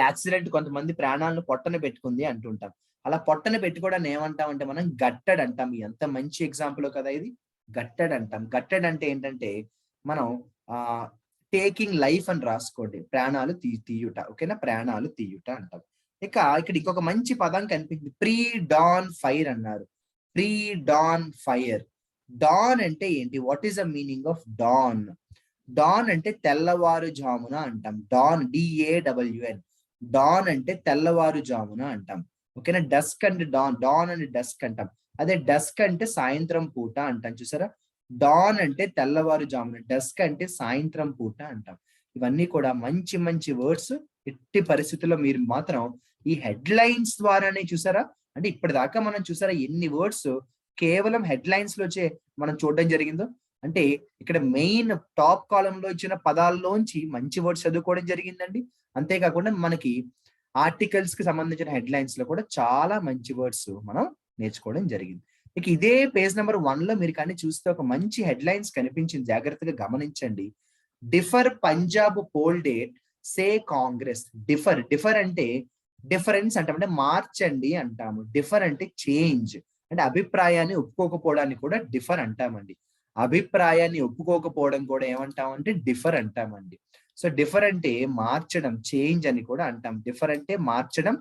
యాక్సిడెంట్ కొంతమంది ప్రాణాలను పొట్టన పెట్టుకుంది అంటుంటాం. అలా పొట్టన పెట్టుకోవడాన్ని ఏమంటామంటే మనం గట్టెడ్ అంటాం. ఎంత మంచి ఎగ్జాంపుల్ కదా ఇది. గట్టెడ్ అంటాం. గట్టెడ్ అంటే ఏంటంటే మనం టేకింగ్ లైఫ్ అని రాసుకోండి. ప్రాణాలు తీయుట. ఓకేనా, ప్రాణాలు తీయుట అంటాం. ఇక్కడ ఇంకొక మంచి పదం కనిపించింది. ప్రీ డాన్ ఫైర్ అన్నారు. Pre dawn fire. డాన్ అంటే ఏంటి? What is the meaning of dawn? Dawn అంటే తెల్లవారుజామున అంటాం. Don, DAWN. డాన్ అంటే తెల్లవారుజామున అంటాం. ఓకేనా. డస్క్ అంటే డాన్ అండ్ డస్క్ అంటాం. అదే డస్క్ అంటే సాయంత్రం పూట అంటాం. చూసారా, డాన్ అంటే తెల్లవారుజామున, డస్క్ అంటే సాయంత్రం పూట అంటాం. ఇవన్నీ కూడా మంచి మంచి వర్డ్స్. ఎట్టి పరిస్థితుల్లో మీరు మాత్రం ఈ హెడ్ లైన్స్ ద్వారానే చూసారా, అంటే ఇప్పటిదాకా మనం చూసారా ఎన్ని వర్డ్స్ కేవలం హెడ్ లైన్స్ లో మనం చూడడం జరిగిందో. అంటే ఇక్కడ మెయిన్ టాప్ కాలం లో ఇచ్చిన పదాల్లోంచి మంచి వర్డ్స్ చదువుకోవడం జరిగిందండి. అంతేకాకుండా మనకి ఆర్టికల్స్ కి సంబంధించిన హెడ్ లైన్స్ లో కూడా చాలా మంచి వర్డ్స్ మనం నేర్చుకోవడం జరిగింది. ఇదే పేజ్ నెంబర్ 1 లో మీరు కానీ చూస్తే ఒక మంచి హెడ్ లైన్స్ కనిపించింది. జాగ్రత్తగా గమనించండి. డిఫర్ పంజాబ్ పోల్ డేట్ సే కాంగ్రెస్. డిఫర్ అంటే డిఫరెన్స్ అంటాం, అంటే మార్చండి అంటాము. డిఫర్ అంటే చేంజ్, అంటే అభిప్రాయాన్ని ఒప్పుకోకపోవడాన్ని కూడా డిఫర్ అంటామండి. అభిప్రాయాన్ని ఒప్పుకోకపోవడం కూడా ఏమంటామంటే డిఫర్ అంటామండి. సో డిఫర్ అంటే మార్చడం, చేంజ్ అని కూడా అంటాం. డిఫర్ అంటే మార్చడం,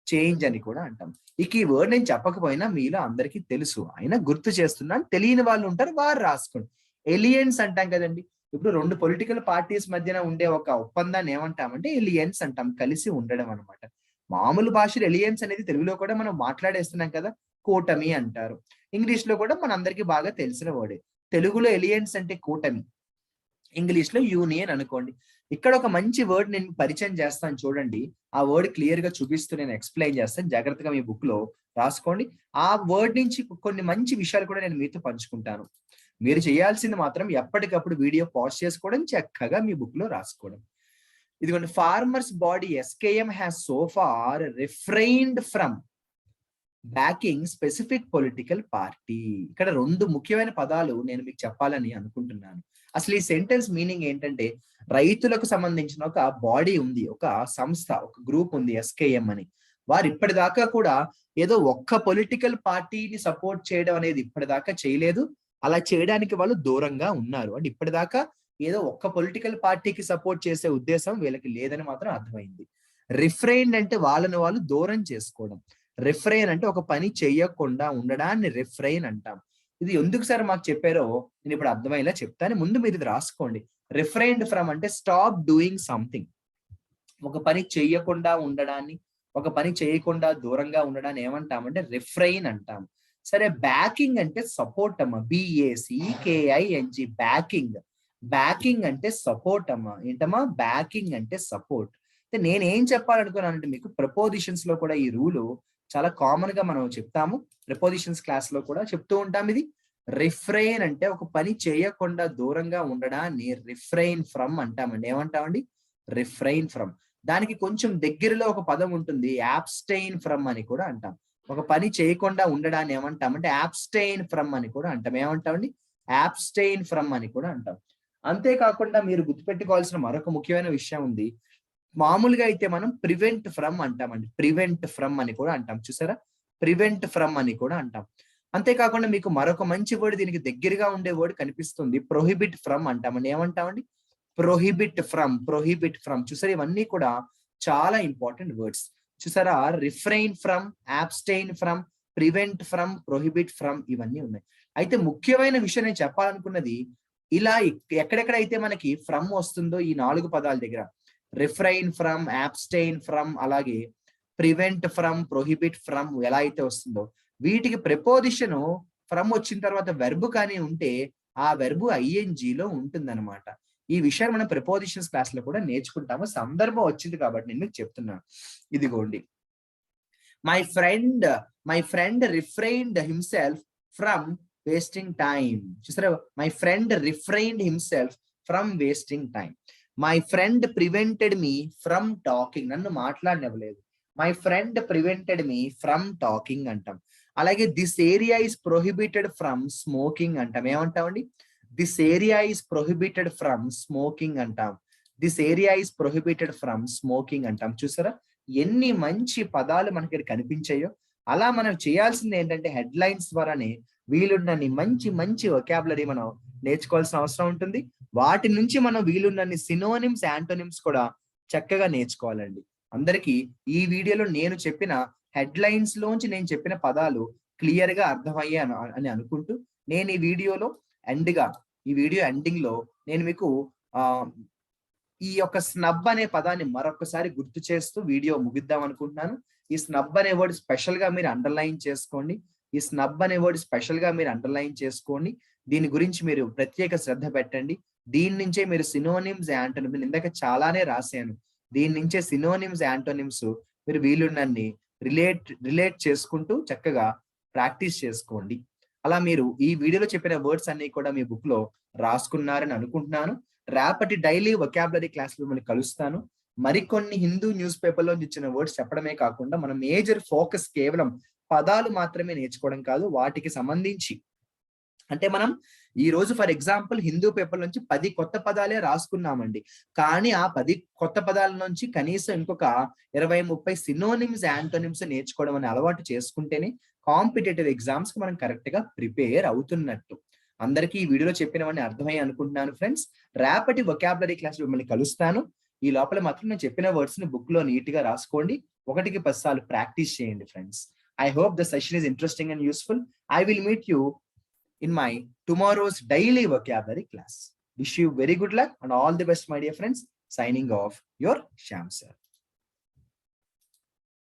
చేంజ్ అని కూడా అంటాం. ఈ వర్డ్ నేను చెప్పకపోయినా మీలో అందరికీ తెలుసు, అయినా గుర్తు చేస్తున్నాను. తెలియని వాళ్ళు ఉంటారు, వారు రాసుకోండి. ఎలియన్స్ అంటాం కదండి. ఇప్పుడు 2 పొలిటికల్ పార్టీస్ మధ్యన ఉండే ఒక ఒప్పందాన్ని ఏమంటామంటే ఎలియన్స్ అంటాం. కలిసి ఉండడం అనమాట. మామూలు భాషలో ఎలియన్స్ అనేది తెలుగులో కూడా మనం మాట్లాడేస్తున్నాం కదా, కూటమి అంటారు. ఇంగ్లీష్ లో కూడా మన అందరికీ బాగా తెలిసిన వర్డే. తెలుగులో ఎలియన్స్ అంటే కూటమి, ఇంగ్లీష్ లో యూనియన్ అనుకోండి. ఇక్కడ ఒక మంచి వర్డ్ నేను పరిచయం చేస్తాను చూడండి. ఆ వర్డ్ క్లియర్ గా చూపిస్తూ నేను ఎక్స్ప్లెయిన్ చేస్తాను. జాగ్రత్తగా మీ బుక్ లో రాసుకోండి. ఆ వర్డ్ నుంచి కొన్ని మంచి విషయాలు కూడా నేను మీతో పంచుకుంటాను. మీరు చేయాల్సింది మాత్రం ఎప్పటికప్పుడు వీడియో పాజ్ చేసుకోవడం, చక్కగా మీ బుక్ లో రాసుకోవడం. ఇదిగోండి, farmers body SKM has so far refrained from backing specific political party. ఇక్కడ 2 ముఖ్యమైన పదాలు నేను మీకు చెప్పాలని అనుకుంటున్నాను. అసలు ఈ సెంటెన్స్ మీనింగ్ ఏంటంటే, రైతులకు సంబంధించిన ఒక బాడీ ఉంది, ఒక సంస్థ, ఒక గ్రూప్ ఉంది SKM అని. వారు ఇప్పటిదాకా కూడా ఏదో ఒక్క పొలిటికల్ పార్టీని సపోర్ట్ చేయడం అనేది ఇప్పటిదాకా చేయలేదు. అలా చేయడానికి వాళ్ళు దూరంగా ఉన్నారు. అంటే ఇప్పటిదాకా ఏదో ఒక్క పొలిటికల్ పార్టీకి సపోర్ట్ చేసే ఉద్దేశం వీళ్ళకి లేదని మాత్రం అర్థమైంది. రిఫ్రైన్ అంటే వాళ్ళని వాళ్ళు దూరం చేసుకోవడం. రిఫ్రైన్ అంటే ఒక పని చేయకుండా ఉండడాన్ని రిఫ్రైన్ అంటాం. ఇది ఎందుకు సార్ మాకు చెప్పారో నేను ఇప్పుడు అర్థమయ్యేలా చెప్తాను. ముందు మీరు ఇది రాసుకోండి. రిఫ్రైన్డ్ ఫ్రమ్ అంటే స్టాప్ డూయింగ్ సంథింగ్. ఒక పని చేయకుండా ఉండడాన్ని, ఒక పని చేయకుండా దూరంగా ఉండడాన్ని ఏమంటామంటే రిఫ్రైన్ అంటాం. సరే, బ్యాకింగ్ అంటే సపోర్ట్ అమ్మా. BACKING, backing. బ్యాకింగ్ అంటే సపోర్ట్ అమ్మా. ఏంటమ్మా? బ్యాకింగ్ అంటే సపోర్ట్. నేనేం చెప్పాలనుకున్నానంటే మీకు ప్రపోజిషన్స్ లో కూడా ఈ రూలు చాలా కామన్ గా మనం చెప్తాము. ప్రిపోజిషన్స్ క్లాస్ లో కూడా చెప్తూ ఉంటాం. ఇది రిఫ్రైన్ అంటే ఒక పని చేయకుండా దూరంగా ఉండడాన్ని రిఫ్రైన్ ఫ్రమ్ అంటామండి. ఏమంటామండి? Refrain from. దానికి కొంచెం దగ్గరలో ఒక పదం ఉంటుంది, యాబ్స్టైన్ ఫ్రమ్ అని కూడా అంటాం. ఒక పని చేయకుండా ఉండడాన్ని ఏమంటామంటే యాబ్స్టైన్ ఫ్రమ్ అని కూడా అంటాం. ఏమంటామండి? యాబ్స్టైన్ ఫ్రమ్ అని కూడా అంటాం. అంతేకాకుండా మీరు గుర్తుపెట్టుకోవాల్సిన మరొక ముఖ్యమైన విషయం ఉంది. మామూలుగా అయితే మనం ప్రివెంట్ ఫ్రమ్ అంటామండి. ప్రివెంట్ ఫ్రమ్ అని కూడా అంటాం. చూసారా, ప్రివెంట్ ఫ్రమ్ అని కూడా అంటాం. అంతేకాకుండా మీకు మరొక మంచి వర్డ్ దీనికి దగ్గరగా ఉండే వర్డ్ కనిపిస్తుంది, ప్రొహిబిట్ ఫ్రమ్ అంటామండి. ఏమంటామండి? Prohibit from. Prohibit from. చూసారా, ఇవన్నీ కూడా చాలా ఇంపార్టెంట్ వర్డ్స్. చూసారా, refrain from, abstain from, prevent from, prohibit from, ఇవన్నీ ఉన్నాయి. అయితే ముఖ్యమైన విషయం నేను చెప్పాలనుకున్నది, ఇలా ఎక్కడెక్కడైతే మనకి ఫ్రమ్ వస్తుందో ఈ 4 పదాల దగ్గర, రిఫ్రైన్ ఫ్రమ్, యాబ్స్టైన్ ఫ్రమ్, అలాగే ప్రివెంట్ ఫ్రమ్, ప్రొహిబిట్ ఫ్రమ్ ఎలా అయితే వస్తుందో, వీటికి ప్రిపోజిషన్ ఫ్రమ్ వచ్చిన తర్వాత వెర్బ్ కానీ ఉంటే ఆ వెర్బ్ ING లో ఉంటుందన్నమాట. ఈ విషయాన్ని మనం ప్రిపోజిషన్స్ క్లాస్ లో కూడా నేర్చుకుంటాము. సందర్భం వచ్చింది కాబట్టి నేను మీకు చెప్తున్నాను. ఇదిగోండి, my friend refrained himself from wasting time. చూసారా, my friend refrained himself from wasting time. My friend prevented me from talking, నన్ను మాట్లాడనివ్వలేదు. My friend prevented me from talking అంటాం. అలాగే this area is prohibited from smoking అంటాం. ఏమంటామండి? This area is prohibited from smoking అంటాం. This area is prohibited from smoking అంటాం. చూసారా ఎన్ని మంచి పదాలు మనకి ఇక్కడ కనిపించాయో. అలా మనం చేయాల్సింది ఏంటంటే హెడ్ లైన్స్ ద్వారానే వీలున్నన్ని మంచి మంచి వొకాబులరీ మనం నేర్చుకోవాల్సిన అవసరం ఉంటుంది. వాటి నుంచి మనం వీలున్నన్ని సినోనిమ్స్, యాంటోనిమ్స్ కూడా చక్కగా నేర్చుకోవాలండి. అందరికీ ఈ వీడియోలో నేను చెప్పిన హెడ్ లైన్స్ లోంచి నేను చెప్పిన పదాలు క్లియర్ గా అర్థమయ్యా అని అనుకుంటూ, నేను ఈ వీడియో ఎండింగ్ లో నేను మీకు ఈ యొక్క స్నబ్ అనే పదాన్ని మరొకసారి గుర్తు చేస్తూ వీడియో ముగిద్దాం అనుకుంటున్నాను. ఈ స్నబ్ అనే వర్డ్ స్పెషల్ గా మీరు అండర్లైన్ చేసుకోండి. ఈ స్నబ్ అనే వర్డ్ స్పెషల్ గా మీరు అండర్లైన్ చేసుకోండి. దీని గురించి మీరు ప్రత్యేక శ్రద్ధ పెట్టండి. దీని నుంచే మీరు సినోనిమ్స్, యాంటోనిమ్స్, ఇందాక చాలానే రాశాను. దీని నుంచే సినోనిమ్స్, యాంటోనిమ్స్ మీరు వీలున్నన్ని రిలేట్ చేసుకుంటూ చక్కగా ప్రాక్టీస్ చేసుకోండి. అలా మీరు ఈ వీడియోలో చెప్పిన వర్డ్స్ అన్ని కూడా మీ బుక్ లో రాసుకున్నారని అనుకుంటున్నాను. రేపటి డైలీ వొకాబులరీ క్లాస్ లో మిమ్మల్ని కలుస్తాను. మరికొన్ని హిందూ న్యూస్ పేపర్ లో ఇచ్చిన వర్డ్స్ చెప్పడమే కాకుండా మన మేజర్ ఫోకస్ కేవలం పదాలు మాత్రమే నేర్చుకోవడం కాదు, వాటికి సంబంధించి అంటే మనం ఈ రోజు ఫర్ ఎగ్జాంపుల్ హిందూ పేపర్ నుంచి 10 కొత్త పదాలే రాసుకున్నామండి. కానీ ఆ 10 కొత్త పదాల నుంచి కనీసం ఇంకొక 20-30 సినోనిమ్స్, యాంటోనిమ్స్ నేర్చుకోవడం అనే అలవాటు చేసుకుంటేనే కాంపిటేటివ్ ఎగ్జామ్స్ కి మనం కరెక్ట్ గా ప్రిపేర్ అవుతున్నట్టు. అందరికీ ఈ వీడియోలో చెప్పినవన్నీ అర్థమయ్యి అనుకుంటున్నాను ఫ్రెండ్స్. రేపటి వొకాబులరీ క్లాస్ లో మిమ్మల్ని కలుస్తాను. ఈ లోపల మాత్రం నేను చెప్పిన వర్డ్స్ ని బుక్ లో నీట్ గా రాసుకోండి. 1కి 10 సార్లు ప్రాక్టీస్ చేయండి friends. I hope the session is interesting and useful. I will meet you in my tomorrow's daily vocabulary class. Wish you very good luck and all the best, my dear friends. Signing off, your Shyam sir.